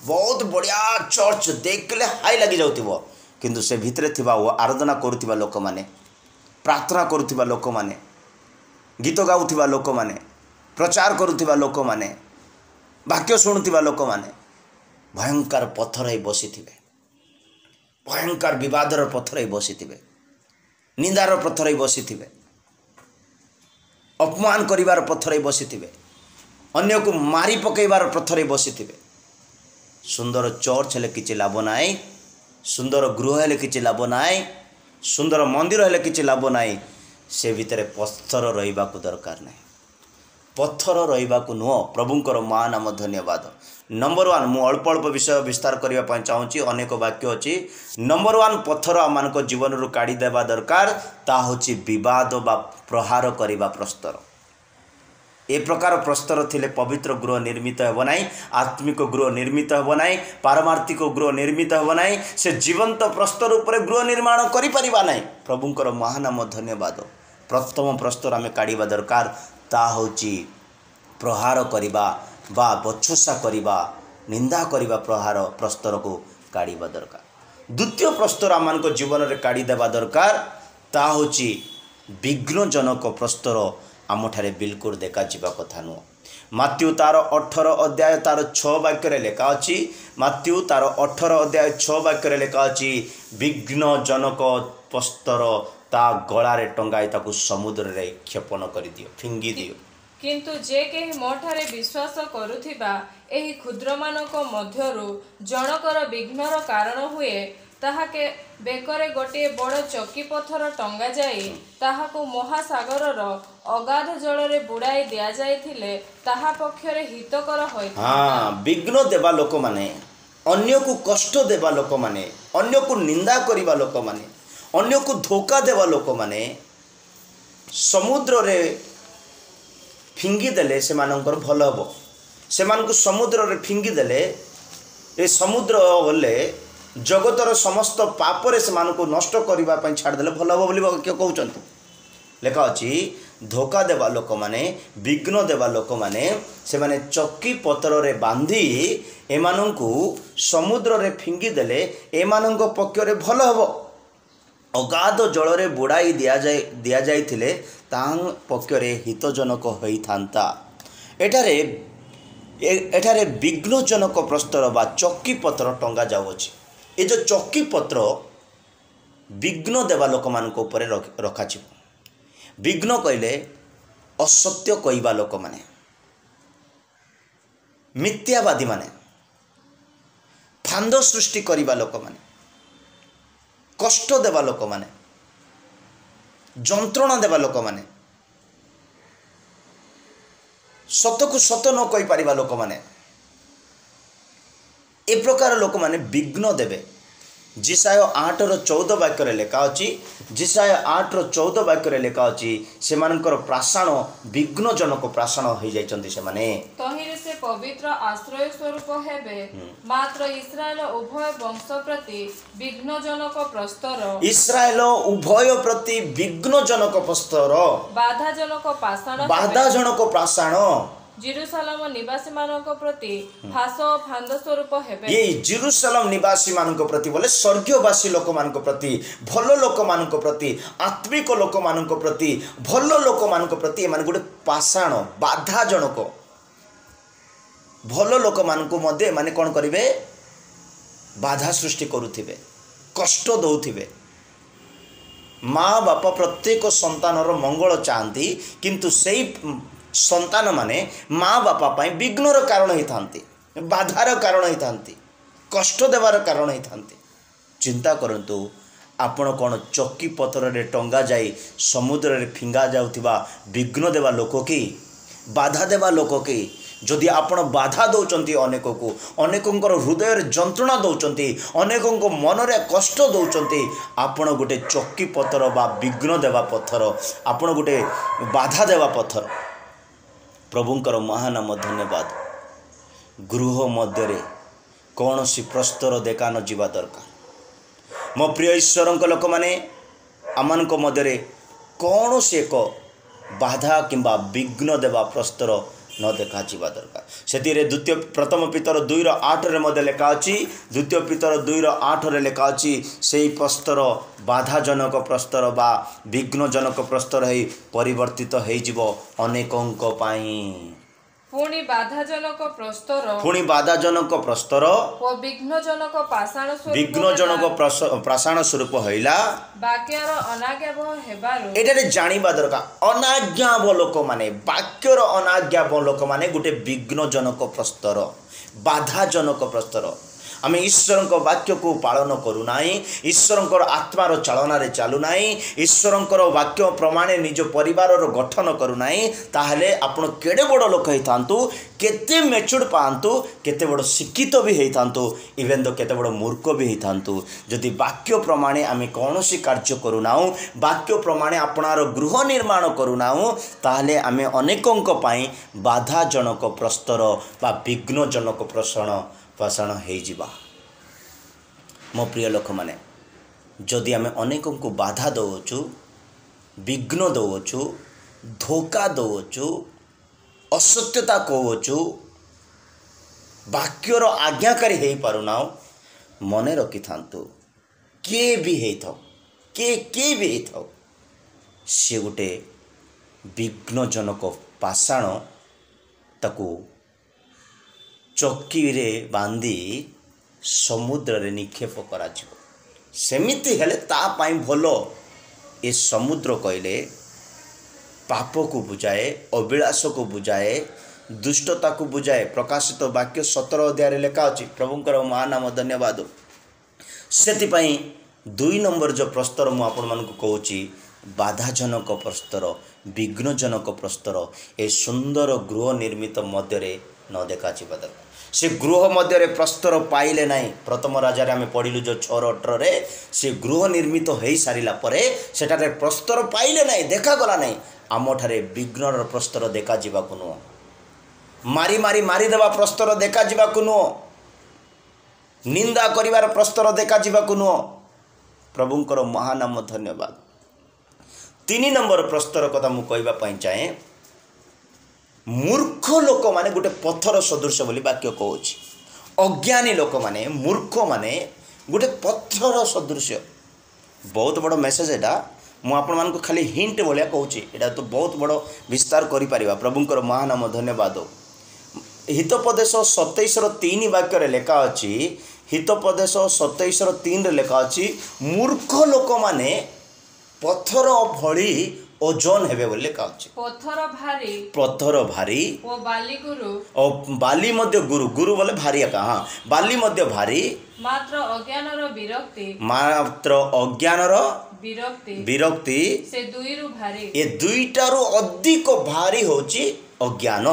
ବହୁତ ବଢ଼ିଆ ଚର୍ଚ୍ଚ ଦେଖିଲେ ହାଇ ଲାଗିଯାଉଥିବ, କିନ୍ତୁ ସେ ଭିତରେ ଥିବା ଆରାଧନା କରୁଥିବା ଲୋକମାନେ, ପ୍ରାର୍ଥନା କରୁଥିବା ଲୋକମାନେ, ଗୀତ ଗାଉଥିବା ଲୋକମାନେ, ପ୍ରଚାର କରୁଥିବା ଲୋକମାନେ, ବାକ୍ୟ ଶୁଣୁଥିବା ଲୋକମାନେ ଭୟଙ୍କର ପଥର ହୋଇ ବସିଥିବେ, ଭୟଙ୍କର ବିବାଦର ପଥର ହୋଇ ବସିଥିବେ, ନିନ୍ଦାର ପଥର ହୋଇ ବସିଥିବେ, ଅପମାନ କରିବାର ପଥର ହୋଇ ବସିଥିବେ, ଅନ୍ୟକୁ ମାରି ପକାଇବାର ପଥର ହୋଇ ବସିଥିବେ। ସୁନ୍ଦର ଚର୍ଚ୍ଚ ହେଲେ କିଛି ଲାଭ ନାହିଁ, ସୁନ୍ଦର ଗୃହ ହେଲେ କିଛି ଲାଭ ନାହିଁ, ସୁନ୍ଦର ମନ୍ଦିର ହେଲେ କିଛି ଲାଭ ନାହିଁ, ସେ ଭିତରେ ପଥର ରହିବାକୁ ଦରକାର ନାହିଁ। ପଥର ରହିବାକୁ ନୁହଁ। ପ୍ରଭୁଙ୍କର ମା ନାମ ଧନ୍ୟବାଦ। ନମ୍ବର 1, ମୁଁ ଅଳ୍ପ ଅଳ୍ପ ବିଷୟ ବିସ୍ତାର କରିବା ପାଇଁ ଚାହୁଁଛି, ଅନେକ ବାକ୍ୟ ଅଛି। ନମ୍ବର 1 ପଥର ଆମମାନଙ୍କ ଜୀବନରୁ କାଢ଼ି ଦେବା ଦରକାର, ତାହା ହେଉଛି ବିବାଦ ବା ପ୍ରହାର କରିବା ପ୍ରସ୍ତର। ଏ ପ୍ରକାର ପ୍ରସ୍ତର ଥିଲେ ପବିତ୍ର ଗୃହ ନିର୍ମିତ ହେବ ନାହିଁ, ଆତ୍ମିକ ଗୃହ ନିର୍ମିତ ହେବ ନାହିଁ, ପାରମାର୍ଥିକ ଗୃହ ନିର୍ମିତ ହେବ ନାହିଁ, ସେ ଜୀବନ୍ତ ପ୍ରସ୍ତର ଉପରେ ଗୃହ ନିର୍ମାଣ କରିପାରିବା ନାହିଁ। ପ୍ରଭୁଙ୍କର ମହାନାମ ଧନ୍ୟବାଦ। ପ୍ରଥମ ପ୍ରସ୍ତର ଆମେ କାଢ଼ିବା ଦରକାର, ତାହା ହେଉଛି ପ୍ରହାର କରିବା ବା ବଚସା କରିବା, ନିନ୍ଦା କରିବା ପ୍ରସ୍ତରକୁ କାଢ଼ିବା ଦରକାର। ଦ୍ୱିତୀୟ ପ୍ରସ୍ତର ଆମମାନଙ୍କ ଜୀବନରେ କାଢ଼ିଦେବା ଦରକାର, ତାହା ହେଉଛି ବିଘ୍ନଜନକ ପ୍ରସ୍ତର। ଆମଠାରେ ବିଲକୁଲ ଦେଖାଯିବା କଥା ନୁହଁ। ମାତ୍ୟୁ ତାର 18 ଅଧ୍ୟାୟ ତାର 6 ବାକ୍ୟରେ ଲେଖା ଅଛି, ମାତ୍ୟୁ ତାର 18 ଅଧ୍ୟାୟ 6 ବାକ୍ୟରେ ଲେଖା ଅଛି, ବିଘ୍ନଜନକ ପ୍ରସ୍ତର ତା ଗଳାରେ ଟଙ୍ଗାଇ ତାକୁ ସମୁଦ୍ରରେ କ୍ଷେପଣ କରିଦିଅ, ଫିଙ୍ଗି ଦିଅ। କିନ୍ତୁ ଯେ କେହି ମୋ ଠାରେ ବିଶ୍ୱାସ କରୁଥିବା ଏହି କ୍ଷୁଦ୍ରମାନଙ୍କ ମଧ୍ୟରୁ ଜଣକର ବିଘ୍ନର କାରଣ ହୁଏ, ତାହାକେ ବେକରେ ଗୋଟିଏ ବଡ଼ ଚକି ପଥର ଟଙ୍ଗାଯାଇ ତାହାକୁ ମହାସାଗରର ଅଗାଧ ଜଳରେ ବୁଡ଼ାଇ ଦିଆଯାଇଥିଲେ ତାହା ପକ୍ଷରେ ହିତକର ହୋଇଥାଏ। ବିଘ୍ନ ଦେବା ଲୋକମାନେ, ଅନ୍ୟକୁ କଷ୍ଟ ଦେବା ଲୋକମାନେ, ଅନ୍ୟକୁ ନିନ୍ଦା କରିବା ଲୋକମାନେ, ଅନ୍ୟକୁ ଧୋକା ଦେବା ଲୋକମାନେ ସମୁଦ୍ରରେ ଫିଙ୍ଗିଦେଲେ ସେମାନଙ୍କର ଭଲ ହେବ। ସେମାନଙ୍କୁ ସମୁଦ୍ରରେ ଫିଙ୍ଗିଦେଲେ, ଏ ସମୁଦ୍ର ବୋଲେ ଜଗତର ସମସ୍ତ ପାପରେ ସେମାନଙ୍କୁ ନଷ୍ଟ କରିବା ପାଇଁ ଛାଡ଼ିଦେଲେ ଭଲ ହେବ ବୋଲି କିଏ କହୁଛନ୍ତି। ଲେଖା ଅଛି, ଧୋକା ଦେବା ଲୋକମାନେ, ବିଘ୍ନ ଦେବା ଲୋକମାନେ, ସେମାନେ ଚକି ପଥରରେ ବାନ୍ଧି ଏମାନଙ୍କୁ ସମୁଦ୍ରରେ ଫିଙ୍ଗିଦେଲେ ଏମାନଙ୍କ ପକ୍ଷରେ ଭଲ ହେବ। ଅଗାଧ ଜଳରେ ବୁଡ଼ାଇ ଦିଆଯାଇଥିଲେ ତାହା ପକ୍ଷରେ ହିତଜନକ ହୋଇଥାନ୍ତା। ଏଠାରେ ବିଘ୍ନଜନକ ପ୍ରସ୍ତର ବା ଚକି ପତ୍ର ଟଙ୍ଗା ଯାଉଅଛି। ଏ ଯେଉଁ ଚକି ପତ୍ର ବିଘ୍ନ ଦେବା ଲୋକମାନଙ୍କ ଉପରେ ରଖାଯିବ। ବିଘ୍ନ କହିଲେ ଅସତ୍ୟ କହିବା ଲୋକମାନେ, ମିଥ୍ୟାବାଦୀମାନେ, ଫାନ୍ଦ ସୃଷ୍ଟି କରିବା ଲୋକମାନେ, କଷ୍ଟ ଦେବା ଲୋକମାନେ, ଯନ୍ତ୍ରଣା ଦେବା ଲୋକମାନେ, ସତକୁ ସତ ନ କହିପାରିବା ଲୋକମାନେ, ଏ ପ୍ରକାର ଲୋକମାନେ ବିଘ୍ନ ଦେବେ। ଜିସାୟ 8:14 ବାକ୍ୟରେ ଲେଖା ଅଛି, ଜିସାୟ 8:14 ବାକ୍ୟରେ ଲେଖା ଅଛି, ସେମାନଙ୍କର ପ୍ରାସାଣ ବିଘ୍ନଜନକ ପ୍ରାସାଣ ହୋଇଯାଇଛନ୍ତି ସେମାନେ। ତହିଁରେ ସେ ପବିତ୍ର ଆଶ୍ରୟ ସ୍ୱରୂପ ହେବେ, ମାତ୍ର ଇସ୍ରାଏଲ ଉଭୟ ବଂଶ ପ୍ରତି ବିଘ୍ନଜନକ ପ୍ରସ୍ତର, ଇସ୍ରାଏଲ ଉଭୟ ପ୍ରତି ବିଘ୍ନଜନକ ପ୍ରସ୍ତର, ବାଧାଜନକ ପାଷାଣ, ବାଧାଜନକ ପ୍ରାସାଣ। जेरुसालेम निवासी मानक प्रति फास और फांद स्वरूप हेबे। ये जेरुसालेम निवासी मानक प्रति बोले स्वर्गवासी लोक मानक प्रति भल लोक मानक प्रति आत्मिक लोक मानक प्रति भल लोक मानक प्रति माने गोटे पाषाण बाधा जनक भल लोक मानक मध्य माने कौन करिवे बाधा सृष्टि करुथिबे कष्ट दौथिबे। माँ बापा प्रत्येक संतानर मंगल चाहती किंतु सेई संतान माने माँ बापा पाई विघ्नर कारण होइथांती बाधार कारण होइथांती कष्ट देवार कारण होइथांती। चिंता करंतु आपण कौन चक्की पथर रे टंगा जाई समुद्र रे फिंगा जाउथिबा विघ्न देवा लोक की बाधा देवा लोक की जदि आपण बाधा दौचंती अनेकों हृदय जंत्रणा दौचंती अनेकों मनरे कष्ट दौचंती आपण गोटे चक्की पथर बा विघ्न देवा पत्थर आपण गोटे बाधा देवा पत्थर। प्रभुंकर महानाम धन्यवाद। गृह मध्य कौन सी प्रस्तर देखा न जीवा दरकार। मो प्रिय ईश्वर लोक मैंने आम मध्य कौन सी एक बाधा किंबा विघ्न देवा प्रस्तर न देखा जीवा दरकार। से द्वितीय प्रथम पितर 2:8 रे लेखा अच्छी द्वितीय पितर 2:8 रे लेखा अच्छी से प्रस्तर बाधाजनक प्रस्तर बा विघ्नजनक प्रस्तर है परिवर्तित हो अनेकों पुणी बाधाजनक प्रस्तर ओ विघ्नजनक पाषाण स्वरूप हईला वाक्यर अनाज्ञाबह हेबारु एटारे जानिबा दरकार। अनाज्ञाबह लोक माने वाक्यर अनाज्ञाबह लोक माने गोटे विघ्नजनक प्रस्तर बाधाजनक प्रस्तर आम ईश्वर वाक्य को पालन करूना ईश्वर आत्मार चालना चलूना ईश्वर वाक्य प्रमाणे निज परिवार गठन करूना ताहले आपण केड़े बड़ लोक होता केते मेच्योर पातु केते बड़ शिक्षित भी होता इवेन तो केते बड़ मूर्ख भी होता जदि वाक्य प्रमाणे आम कौन सी कार्य करूना वाक्य प्रमाणे आपणार गृह निर्माण करूना ताहले आम अनेकों बाधाजनक प्रस्तर बा विघ्नजनक पाषाण हो। मो प्रिय लोक मैंने जदि आम अनेकों को बाधा दौचु विघ्न दौचु धोखा दौचु असत्यता कहचु वाक्यर आज्ञाकारी हो पारुना मन रखि था किए भी होता किए भी होता सी गोटे विघ्नजनक पाषाण ताकू चक्की रे बांधी समुद्र रे निक्षेप करा सेमिति हेले ता पाई भलो ए समुद्र कहले पाप को बुझाए अभिलाष को बुझाए दुष्टता को बुझाए। प्रकाशित वाक्य 17 अध्याय लेखा अच्छी प्रभुंकर महानाम धन्यवाद। से 2 नंबर जो प्रस्तर मु आपण मानकु कहूची बाधाजनक प्रस्तर विघ्नजनक प्रस्तर ए सुंदर गृह निर्मित मध्य न देखा दरकार। से गृह मध्य प्रस्तर पाइले नहीं प्रथम राजा आम पढ़लु जो 6:18 रे से गृह निर्मित हो सारा पर सेठारे प्रस्तर पाइले नहीं देखागला नहीं आम ठारे विघ्नर प्रस्तर देखा जावाक नुह मारी मारी मारिदेवा प्रस्तर देखा जावाक नुह निंदा करिवार प्रस्तर देखा जावाक नुह। प्रभुंकर महानाम धन्यवाद। 3 नंबर प्रस्तर कथा मु कहबा चाहे मूर्ख लोक माने गोटे पत्थर सदृश बोली वाक्य कहूँ। अज्ञानी लोक माने मूर्ख माने गोटे पत्थर सदृश बहुत बड़ मेसेज एटा मु आपण मानक खाली हिंट भाया कहूँ एटा तो बहुत बड़ विस्तार करि परिबा। प्रभुंकर महानाम धन्यवाद। हितोपदेश 27:3 वाक्य लेखा अच्छी हितोपदेश 27:3 लेखा अच्छी मूर्ख लोक माने पत्थर भली ओजन हेबे बोले कहछि। पत्थर भारी ओ बाली गुरु ओ बाली मध्य गुरु गुरु बोले भारी का हाँ बाली मध्य भारी मात्र अज्ञानर विरक्ति से दुईरु भारी ए दुईटारु अधिक भारी होची अज्ञान।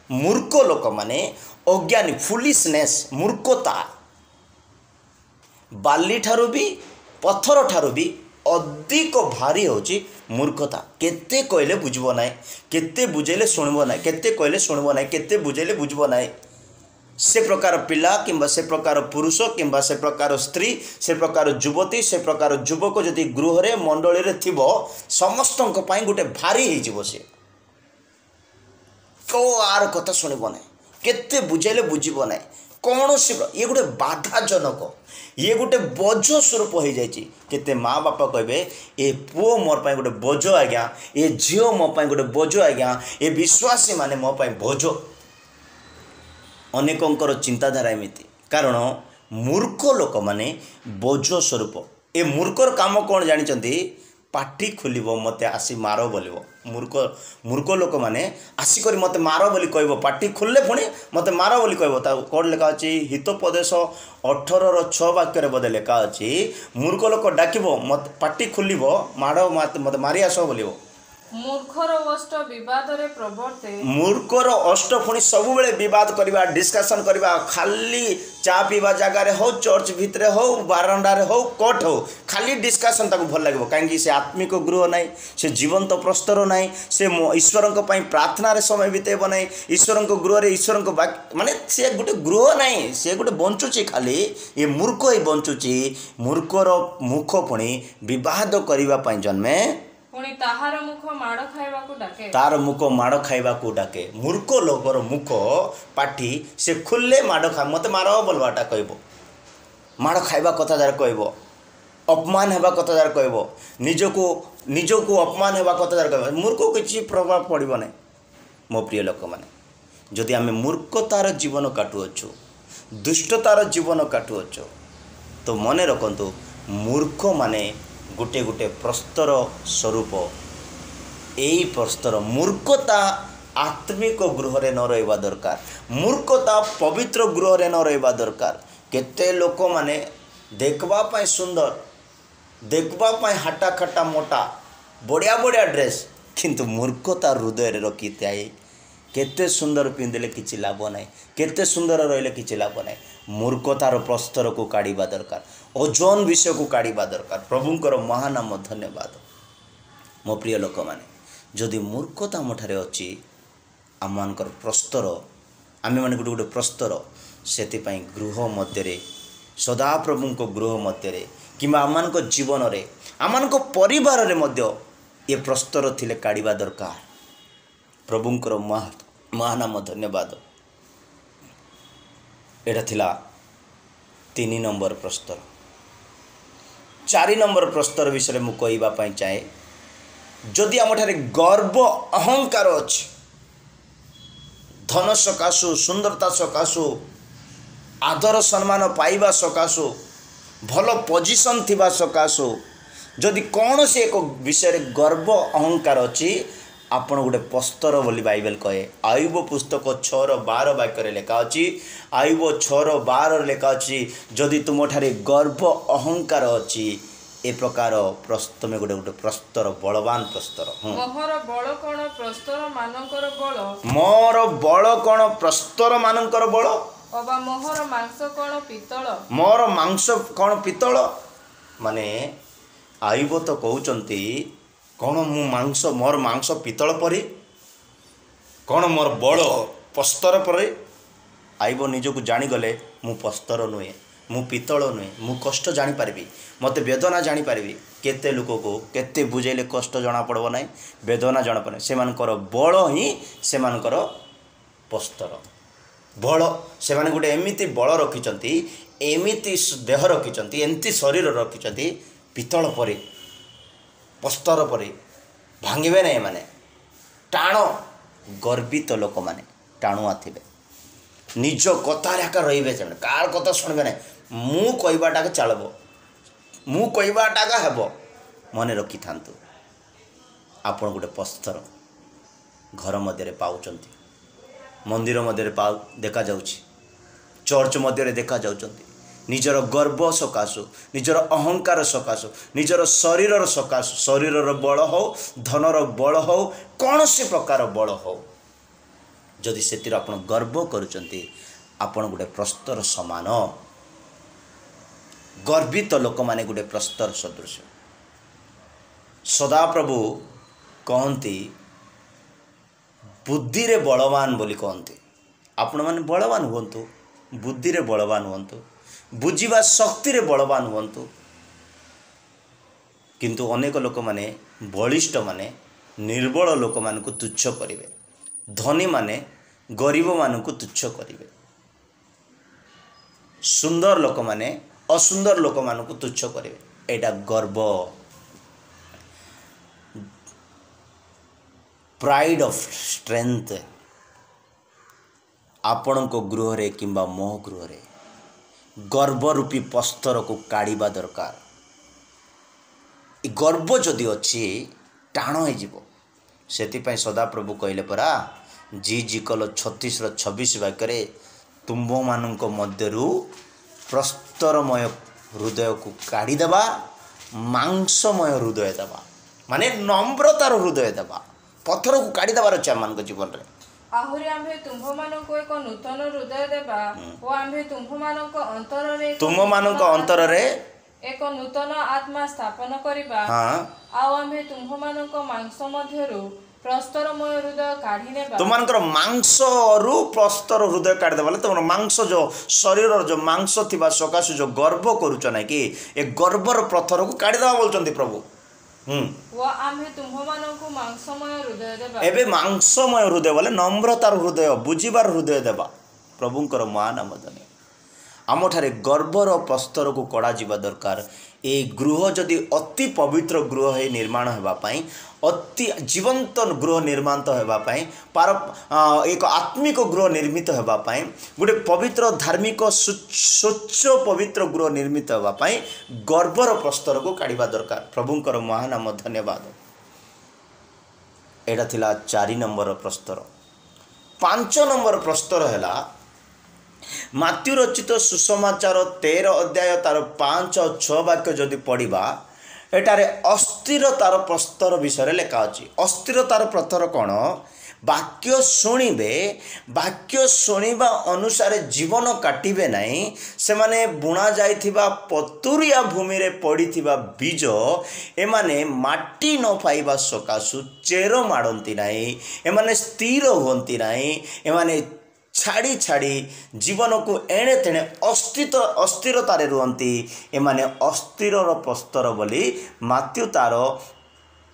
मूर्ख लोक माने अज्ञानी फुलिशनेस मूर्खता बाली ठारू भी पत्थर ठारू भी अधिक भारी होची मूर्खता। केते कहले बुझबो नाय केते बुझेले सुनबो नाय केते कहले सुनबो नाय केते बुझेले बुझबो नाय। से प्रकार पिला किंबा से प्रकार पुरुष किंबा से प्रकार स्त्री से प्रकार युवती से प्रकार युवक जदि गृह रे मंडली रे थिबो समस्तक पई गोटे भारी हे जिवो से को आर कथा शुणव ना केते बुझेले बुझब ना कौन ये गोटे बाधाजनक ये गोटे बोझ स्वरूप हो जाते माँ बापा कहे ए पुओ मोर पाई गोटे बोझ आज्ञा ए झील मो पाई गोटे बोझ आज्ञा ए विश्वासी माने मो पाई बोझ अनेकंकर चिंताधारा एमती कारण मूर्ख लोक माने बोझ स्वरूप ए मूर्खर काम कौन जानी पाटी खोल मत आसी मार बोल मूर्ख लोक मैंने आसिक मत मार बोली कह पाटी खोलले पुणी मत मार बोली कह कौन लिखा अच्छी हितोपदेश 18:6 वाक्य बोधे लिखा अच्छी मूर्ख लोक डाक मत पाटी खोल माड़ मत मारी आस बोल मूर्खर अष्ट विवाद रे प्रवर्ते मूर्खर अष्ट पुणी सब बद करवा डिस्कसन करवा खाली चा पीवा जगार हो चर्च भितर हो बारंडार हो कोट हो खाली डिस्कसन ताको भल लगे कहीं से आत्मिक गृह ना से जीवंत प्रस्तर ना से ईश्वर प्रार्थना समय बितेब ना ईश्वर गृह रे ईश्वर माने से गोटे गृह ना से गोटे बंचुची खाली ये मूर्ख ही बंचुची मूर्खर मुख पुणी बद करने जन्मे पुणी ताहार मुख माड़ खाइबाकू डाके तार मुख माड़ खाइबाकू डाके मूर्ख लोकर मुख पाठी से खुले माड़ खा मत मार बोलवाटा कहब माड़ खाइबा कथा जार कहब अपमान हेबा कथा जार कहब निजको अपमान हेबा कथा जार कहब मूर्ख किसी प्रभाव पड़ब ना मो प्रिय लोक मैंने जदि आम मूर्खतार जीवन काटुअछु दुष्टतार जीवन काटुअछु तो मन रखु मूर्ख माने गोटे गोटे प्रस्तर स्वरूप यही प्रस्तर मूर्खता आत्मिक गृह रे न रहा दरकार मूर्खता पवित्र गृह रे न रहा दरकार केते लोक माने देखबा पाई सुंदर देखबा पाई हाटा खटा मोटा बढ़िया बढ़िया ड्रेस किंतु मूर्खता हृदय रे रखी थाए केते सुंदर पिंधले किछि लाभ ना केते सुंदर रहिले किछि लाभ ना मूर्खतार प्रस्तर को काढ़ा दरकार ओजन विषय को काढ़ा दरकार प्रभुंकर महानाम धन्यवाद मो प्रिय लोक मैंने जदि मूर्खता मोठारे अच्छी आम मानकर प्रस्तर आम मैंने गोटे गोटे प्रस्तर से गृह मध्य सदा प्रभु गृह मध्य कि आम जीवन में आम परिवार मध्य ये प्रस्तर थिले काढ़ा दरकार प्रभुंकर महानाम धन्यवाद एटा थिला 3 नंबर प्रस्तर 4 नंबर प्रस्तर विषय मु कहवाई चाहे जदि आम गर्व अहंकार अच्छी धन सकाशु सुंदरता सकाशु आदर सम्मान पाइबा सकाशु भल पोजिशन थिबा सकाशु जदि कौन से एक विषय गर्व अहंकार अच्छी आपण गोटे प्रस्तर बोली बाइबल कहे आयुब पुस्तक 6:12 वाक्य लेखा अच्छी आयुब 6:12 लेखा अच्छी जदि तुम ठारे गर्व अहंकार अच्छी ए प्रकार तुम गोटे गोटे प्रस्तर बलवान प्रस्तर मोहर बल कौन प्रस्तर मानकर बल मोर बल कौन प्रस्तर मानकर बल अबा मोहर मांस कौन पितल मोर मांस कौन पितल माने आयुब तो कहउचंती कौन मु मांस मोर मांस पितल परी कौन मोर बड़ प्रस्तर पर आइब निजक जानीगले मु प्रस्तर नुहे मु पितल नुहे मु कष्ट जानीपारि मत वेदना जानीपारि केते लोक को केते बुझेले कष्ट जना पड़ब ना वेदना जना पड़े से बल ही से प्रस्तर बल से गोटे एमती बल रखिंट एमती देह रखिंट एमती शरीर रखिंट पितल परी प्रस्तर पर भांगे ना माने टाण गर्वित लोक मैंने टाणुआ थे निज कतार एका रे कार कथा शुणवे ना मु कहवाटा चलब मु कहवाटा हेब मन रखि था आपण गोटे प्रस्तर घर मध्य पाँच मंदिर मध्य देखा जाउछि चर्च मध्य देखा जाउछंती निजर गर्व सकाशु निजर अहंकार सकाशु निजर शरीर सकाशु शरीर बल हो धनर बल हो कौन से प्रकार बल हो जदि से आप गर्व करुचंती आपण गोटे प्रस्तर समान गर्वित लोक माने गोटे प्रस्तर सदृश सदा प्रभु कहती बुद्धि रे बलवान बोली कहते आपण माने बलवान हुंतु बुद्धि रे बलवान हुंतु बुझीवा शक्ति रे बलवान हुंतु किंतु अनेक लोक माने बलिष्ठ माने निर्बल लोक मान को तुच्छ करेंगे धनी माने गरीब मानू तुच्छ करेंगे, सुंदर लोक माने असुंदर लोक मानू तुच्छ करेंगे। एटा गर्व, प्राइड ऑफ स्ट्रेंथ आपण को गृह रे किंबा मो गृह रे गर्व रूपी पस्तर को काढ़ा दरकार। गर्व जदि अच्छी टाण हो सदाप्रभु कहले परा जी जी कल 36:26 वाक्य तुम्भ मानक मध्यरु प्रस्तरमय हृदय को काढ़ीदेवा, मांसमय हृदय देवा, माने नम्रतार हृदय देवा, पत्थर को काढ़ीदेवार अच्छे आम जीवन में। आहुरी आम्भे तुम्भ मानक एक नूतन हृदय देबा ओ आम्भे तुम्भ मानक अंतर रे तुम मानक अंतर रे एक नूतन आत्मा स्थापन करिबा। आ आम्भे तुम्भ मानक मांस मध्यरु प्रस्तरमय हृदय काढ़ी नेबा। तुमनकर मांस रु प्रस्तर हृदय काढ़ी देबा, तुम मांस जो शरीर जो मांस थिबा सकाशु जो गर्व करूछ ना कि ए गर्वर पत्थर को काढ़ी देबा बोलचंती प्रभु। वो आम्भे तुम्भ मानक मांसमय हृदय देबा। एबे मांसमय हृदय बोले नम्रतार हृदय, बुझिबार हृदय देबा। प्रभुंकर महानाम धन्य। आम ठारे गर्वर प्रस्तर को कड़ा जीवा दरकार। ए गृह जदि अति पवित्र गृह है निर्माण होगापाई, अति जीवंत गृह निर्माण होगापाई, पार एक आत्मिक गृह निर्मित होगापाई, गोटे पवित्र धार्मिक स्वच्छ पवित्र गृह निर्मित होगापाई गर्वर प्रस्तर को काढ़ा दरकार। प्रभुंकर महानाम धन्यवाद। एटा थिला 4 नंबर प्रस्तर। 5 नंबर प्रस्तर है मात्यु रचित सुसमाचार 13 अध्याय तार 5 और 6 वाक्य जदि पढ़ा एटारे अस्थिरतार प्रस्तर विषय लिखा अच्छी। अस्थिरतार प्रस्तर कौन? वाक्य शुणिबे, वाक्य शुणिबा अनुसार जीवन काटिबे नहीं, से माने बुणा जाइथिबा पतुरिया भूमि रे पड़िथिबा बीज एमाने माटी न पाइबा सकाशु चेर माड़ती नहीं, एमाने स्थिर होती नहीं, एमाने छाड़ी छाड़ी जीवन को एणे तेणे अस्थिरतार रुहंती। एमाने अस्थिर प्रस्तर बोली मात्यु तार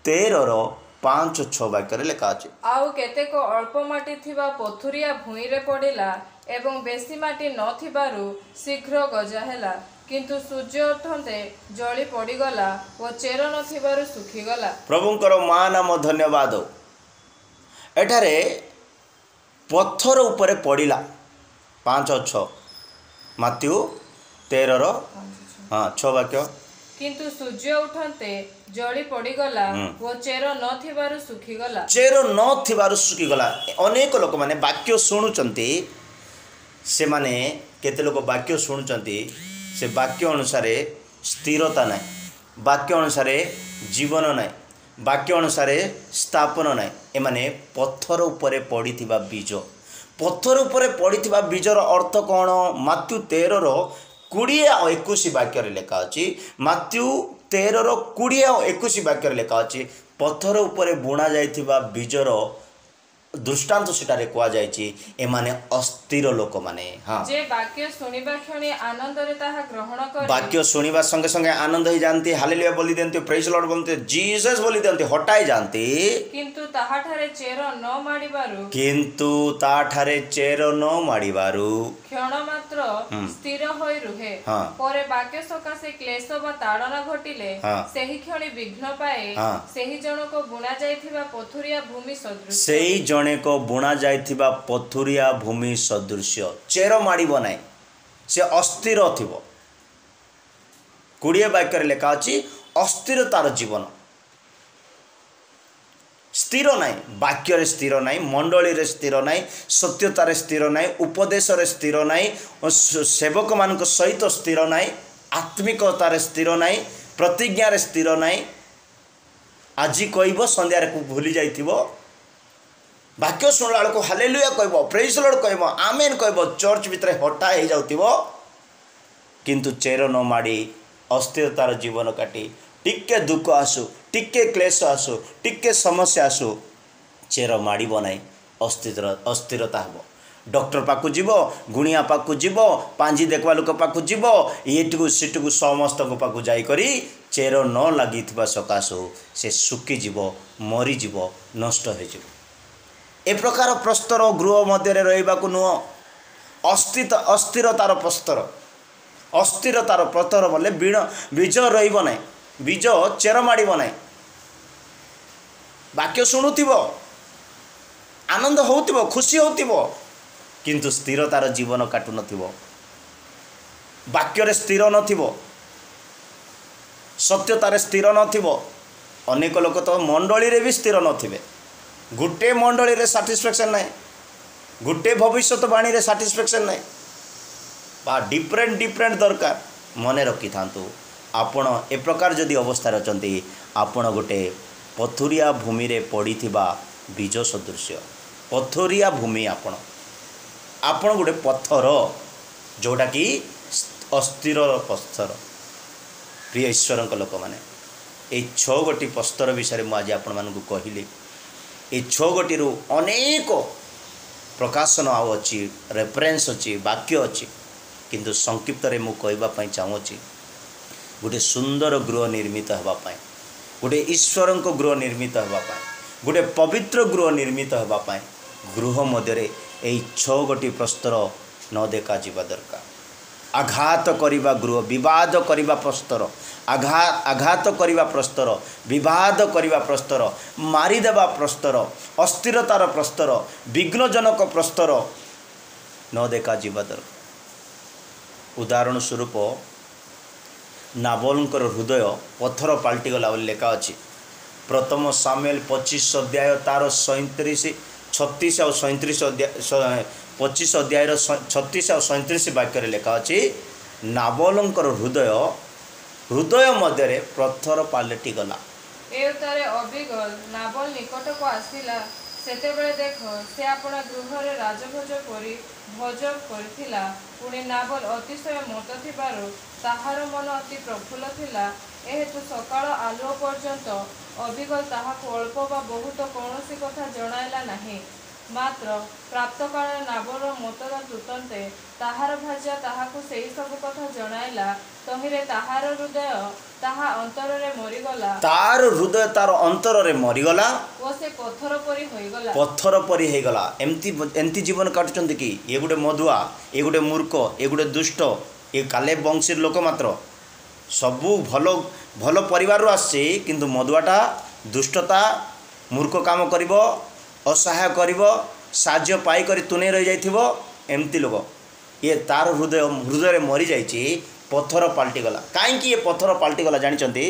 13:5-6 वाक्य लिखा अछि। आउ केतेक अल्प माटी थिबा पथुरिया भूई रे पड़िला एवं बेसी माटी न थिबारु शीघ्र गजा हैला, किंतु सूर्य उठंते जली पड़ीगला ओ चेर न थिबारु सुखीगला। प्रभुंकर महानाम धन्यवाद। एठारे पत्थर उपरे पड़िला 5 और 6 मात्यु 13:6 वाक्य। किंतु सूर्य उठंते जली पड़ीगला ओ चेर न थिबारु सुखीगला। चेर न थिबारु सुखीगला। अनेक लोक माने वाक्य शुणुचंती, से माने केते लोक वाक्य शुणुचंती, से वाक्य अनुसार स्थिरता नाही, वाक्य अनुसार जीवन नाही, वाक्य अनुसार स्थापन ना। एमाने पत्थर उपरे पड़िथिबा बीज, पत्थर उपरे पड़िथिबा बीजर अर्थ कौन? मात्यु 13:20-21 वाक्य लिखा अछि। मात्यु 13:20-21 वाक्य लिखा अछि। पत्थर उपरे बुणा जाइथिबा बीजर दृष्टांत सेटारे कुआ जायछि। एमाने अस्थिर लोक माने जे वाक्य सुनिबा क्षणी आनंद रे ताहा ग्रहण करे, वाक्य सुनिबा संगे संगे आनंद ही जानती, हालेलुया बोली देंती, प्रेज लॉर्ड बोलते, जीसस बोली देंती, हटाई जानती, किंतु ताहा ठारे चेर न माडिबारु, किंतु ता ठारे चेर न माडिबारु क्षण मात्र स्थिर होई रुहे। परे वाक्य सकाशे क्लेश बा ताड़ना घटिले सेही क्षणी विघ्न पाए, सेही जणको बुणा जाइथिबा पथुरिया भूमि सदृश, सेही जणे को बुणा जाइथिबा पथुरिया भूमि सदृश। चेर माडिबो नाही, से अस्थिर थिबो। 20 वाक्य लिखा अछि अस्थिरतार जीवन। स्थिर नाई, वाक्य रे स्थिर नाई, मंडली रे स्थिर नाई, सत्यतार स्थिर नाई, उपदेश रे स्थिर नाई, सेवक मान सहित स्थिर नाई, आत्मिकतार स्थिर नाई, प्रतिज्ञा रे स्थिर नाई। आज कहब संध्यारे को भूली जाइथिबो, वाक्य शुणला बेलू हालेलुया कहब, प्रेज लॉर्ड कहब, आमेन कहब, चर्च भितर हटा हो जाउथिबो, किंतु चेर न माड़ी अस्थिरतार जीवन काटी टिके दुख आसु, टिके क्लेश आसु, टिके समस्या आसु, चेर माड़ब ना, अस्थिरता हम। डॉक्टर पाखु जीव, गुणिया पाखु जीव, पांजी देखवा लोक पाखु जीव, एटू सेटू समस्त पाखु जाइकरी चेर न लगी सकाशु से सुखी जीव, मरीज, नष्ट हो। ए प्रकार प्रस्तर गृह मध्य रहिबाकु नुह अस्थिरतार प्रस्तर अस्थिरतार प्रस्तर बोले बीज रहिब ना बीज चेर माड़ ना वाक्य शुणुव आनंद हो खुशी हो किंतु स्थिरतार जीवन काटु नथिबो वाक्य स्थिर नथिबो सत्यतार स्थिर नथिबो अनेक लोक तो मंडली रे भी स्थिर नथिबे गुटे मंडली रे सैटिस्फैक्शन ना गुटे भविष्यवाणी रे सैटिस्फैक्शन ना बा डिफरेंट डिफरेंट दरकार मने रखि थांतु आपण ए प्रकार जदि अवस्था अछंती आपण गोटे पथुरिया भूमि रे पड़ीथिबा बीज सदृश पथुरिया भूमि आपण गोटे पत्थर जोटा कि अस्थिर पत्थर प्रिय ईश्वर लोक मैंने ये 6 गोटी पस्तर विषय में आज आपण मानक कहली ये 6 गोटी अनेक प्रकाशन आउ अच्छी रेफरेन्स अच्छी वाक्य अच्छी किंतु संक्षिप्त रे मु कहवाई चाहूँगी गोटे सुंदर गृह निर्मित होगापाई गोटे ईश्वर को गृह निर्मित होगापाई गोटे पवित्र गृह निर्मित होगापाई गृह मध्य 6 गोटी प्रस्तर न देखा जीवा दरकार आघात करिबा गृह विवाद करिबा प्रस्तर आघात करिबा प्रस्तर विवाद करिबा प्रस्तर मारिदेवा प्रस्तर अस्थिरतार प्रस्तर विघ्नजनक प्रस्तर न देखा जीवा दरकार उदाहरण स्वरूप नाबलकर हृदय पत्थर पलटिगला लेखा अच्छी प्रथम सामुएल 25 अध्याय तार 37 36 और 37 अध्याय 25 अध्याय 36 और 37 वाक्य लेखा अच्छी नाबलकर हृदय हृदय मध्य पत्थर पलटि गला एतारे अबिगल नाबल निकट को आसिला सेतेबेले देख से आपण गृह रे राजभोज करी भोज करथिला पुणी नाबल अतिशय मत थिबारु ताहार मन अति प्रफुल्ल थिला एहेतु सकाळ आलुओ पर्यंत अबिगल ताहाको अल्प बा बहुत कौनसी कथा जणाइला नाही मात्र प्राप्त काल नाबल मतरा तुतंते ताहार भाज्या ताहाको सेही सब कथा जणाइला तहिरे ताहार हृदय ताहा अंतर रे मरिगला तार हृदय तार अंतर रे मरिगला ओ से पत्थर परी होइगला एमती जीवन काटुचंती कि ये गोटे मधुआ ये गोटे मूर्ख ये गोटे दुष्ट ये काले वंशी लोक मात्र सबू भल भल परिवार आसे किंतु मधुआटा दुष्टता मूर्ख काम करिवो असहाय करिवो साहाय्य पाई करी तुने रही जाइथिवो एमती लोक ये तार हृदय मरी जाइछि पत्थर पलटिगला कहीं ये पत्थर पलटिगला जानी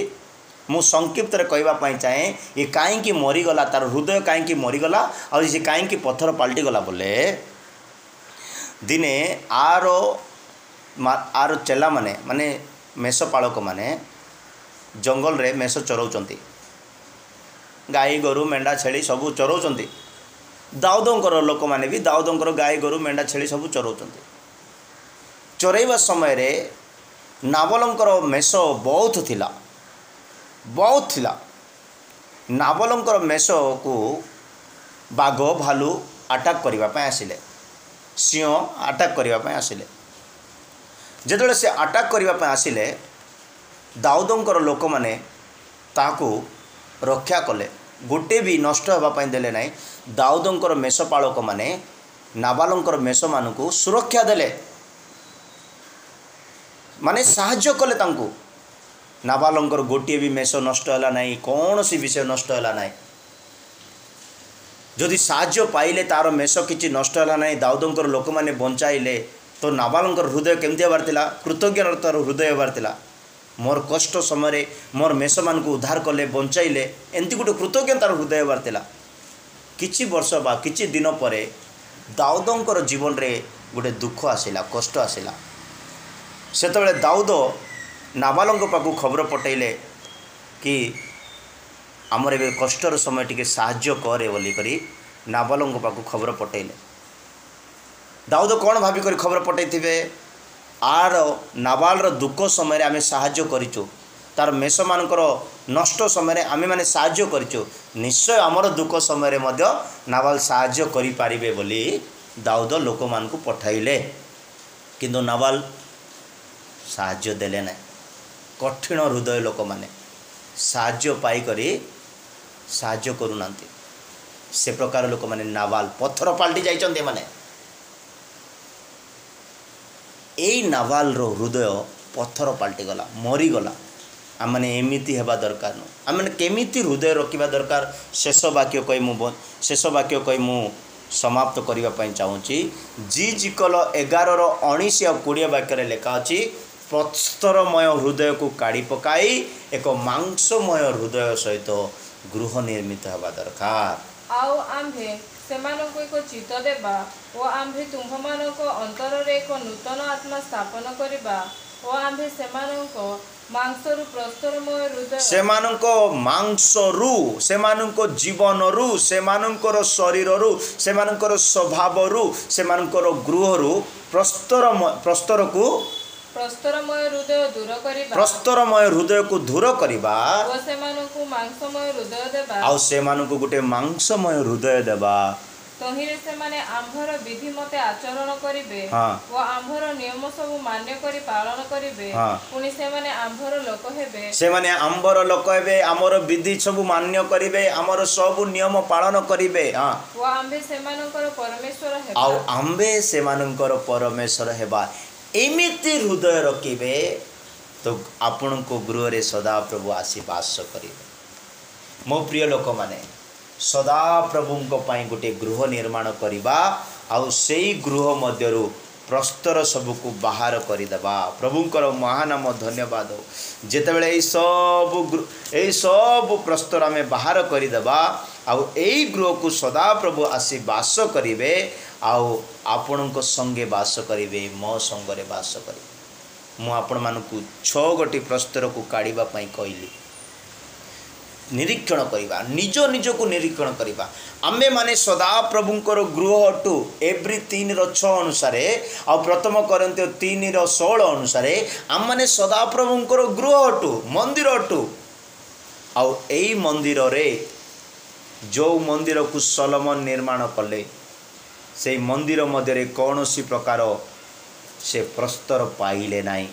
मु संक्षिप्त कहवाई चाहे ये कहीं मरीगला तार हृदय कहीं मरीगला और ये कहीं पत्थर पलटिगला बोले दिने आर चेला माने मेषपालक माने जंगल रे मेष चराउचंती गाई गोरु मेंढा छेली सबू चराउचंती दाऊदंकर लोक माने भी दाऊदंकर गाई गोरु मेंढा छेली सबू चराउचंती चरैवा समय रे नाबलंकर मेष बहुत थिला नाबलंकर मेष को बाघ भालू अटैक करने आसिले सिंह अटैक करने आसिले जेतबेले से अटैक करने आसिले दाऊदंकर लोक माने ताकू रक्षा कले गोटे भी नष्ट होगापाई देले नाई दाऊदंकर मेषपालक माने नाबालंकर मेष मानू सुरक्षा देले माने साहाय्य कले तांकू नाबालंकर गोटे भी मेष नष्ट होला नाई कौन सी विषय नष्ट होला नाई जदि साहाय्य पाइले तार मेष किछि नष्ट होला नाई दाऊदंकर लोक माने बंचाइले तो नाबालंकर हृदय केमती हबार तिला कृतज्ञतार हृदय हबार तिला मोर कष्ट समय मोर मेष मान को उद्धार कले बंचाइले एमती गोटे कृतज्ञतार हृदय हबार तिला किछि वर्ष बा किछि दिन पर दाऊदंकर जीवन रे गोटे दुख आसिला कष्ट आसिला सेतबेले दाऊद नाबालंक पाखु खबर पठेले कि आमर ए कष्टर समय टिके साहाय्य करे बोली करी नाबालंक पाखु खबर पठेले दाऊद कौन भाविक खबर पठे आर नाबाल दुख समय आम साहाय्य करिचु तार मेष मानकर नष्ट समय आमे माने साहाय्य करिचु निश्चय आमर दुख समय नाबाल साहाय्य करि पारिबे बोली दाऊद लोक मान को पठाइले किंतु नाबाल साहाय्य देले ना कठिन हृदय लोक माने साहाय्य पाई करी साहाय्य करूनांती से प्रकार लोक मैंने नावाल पत्थर पलटि जाइछन्ते माने एई नावाल रो हृदय पत्थर पलटि गला मरी गला आम मैंने एमती हेबा दरकार नु आम मैंने केमिति हृदय रखिबा दरकार शेष वाक्य कही मु समाप्त करबा पई चाहूची जी जिकल 11 19 और 20 वाक्य लेखा अछि प्रस्तरमय हृदय को काढ़ी पकाई एक मांसमय हृदय सहित गृह निर्मित हवा दरकार आउ आम्भे सेमानंको एक चित्त देबा ओ आम्भे तुम्भमानंको अंतर रे एक नूतन आत्मा स्थापन करिबा ओ आम्भे सेमानंको मांसरु प्रस्तरमय हृदय सेमानंको मांसरु सेमानंको जीवनरु सेमानंकर शरीररु सेमानंकर स्वभावरु सेमानंकर गृहरु प्रस्तरको प्रस्तरमय हृदय दूर करिबा प्रस्तरमय हृदय को दूर करिबा ओ सेमानंको मांसमय हृदय देबा आ सेमानंको गुटे मांसमय हृदय देबा तहिरे सेमाने आम्भर विधि मते आचरण करिवे ओ आम्भर नियम सब मान्य करि पालन करिवे पुनि सेमाने आम्भर लोक हेबे सेमाने आम्भर लोक हेबे हमर विधि सब मान्य करिवे हमर सब नियम पालन करिवे ओ आम्भे सेमानंकर परमेश्वर हेबा आ आम्भे सेमानंकर परमेश्वर हेबा एमिति हृदय रखिबे तो आपण को गृह रे सदा प्रभु आसी वास करिवे मो प्रिय लोक माने सदा प्रभु को पाई गोटे गृह निर्माण करिबा आउ सेई गृह मध्यरु प्रस्तर सबको बाहर करदेबा प्रभुंकर महानाम धन्यवाद हो जेतेबेले ए सब प्रस्तर आमे बाहर करदेबा आउ एई गृह को सदा प्रभु आसी वास करिवे आउ आपणक संगे वास करिवे मो संगरे वास करिवे मु आपण मानकु 6 गोटी प्रस्तर को काढिबा पई कहली निरीक्षण करवा निज निज को निरीक्षण करवा आमे माने सदा प्रभुंकर गृह अटु एवरी 3:6 अनुसार आ प्रथम कोरिन्थियो 3:16 अनुसार आम माने सदा प्रभुंकर गृह अटु मंदिर अटु आ एई मंदिर रे जो मंदिर को सलोमन निर्माण कले से मंदिर मध्य कौनसी प्रकार से प्रस्तर पाइले नाही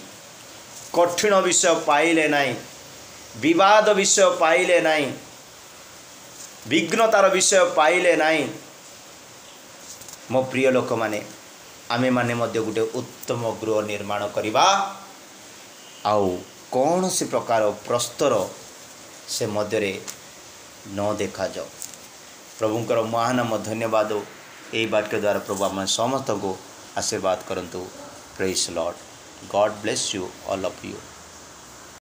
कठिन विषय पाइले नाही विवाद विषय पाइले नाही विघ्नतार विषय पाइले नाही मो प्रिय लोक माने आमे माने मध्य गोटे उत्तम गृह निर्माण करिबा आउ कौन सी प्रकार प्रस्तर से मध्य न देखा जाओ प्रभुंकर महानाम धन्यवाद यही वाक्य द्वारा प्रभु आम समस्त को आशीर्वाद करंतु praise Lord God bless you all of you.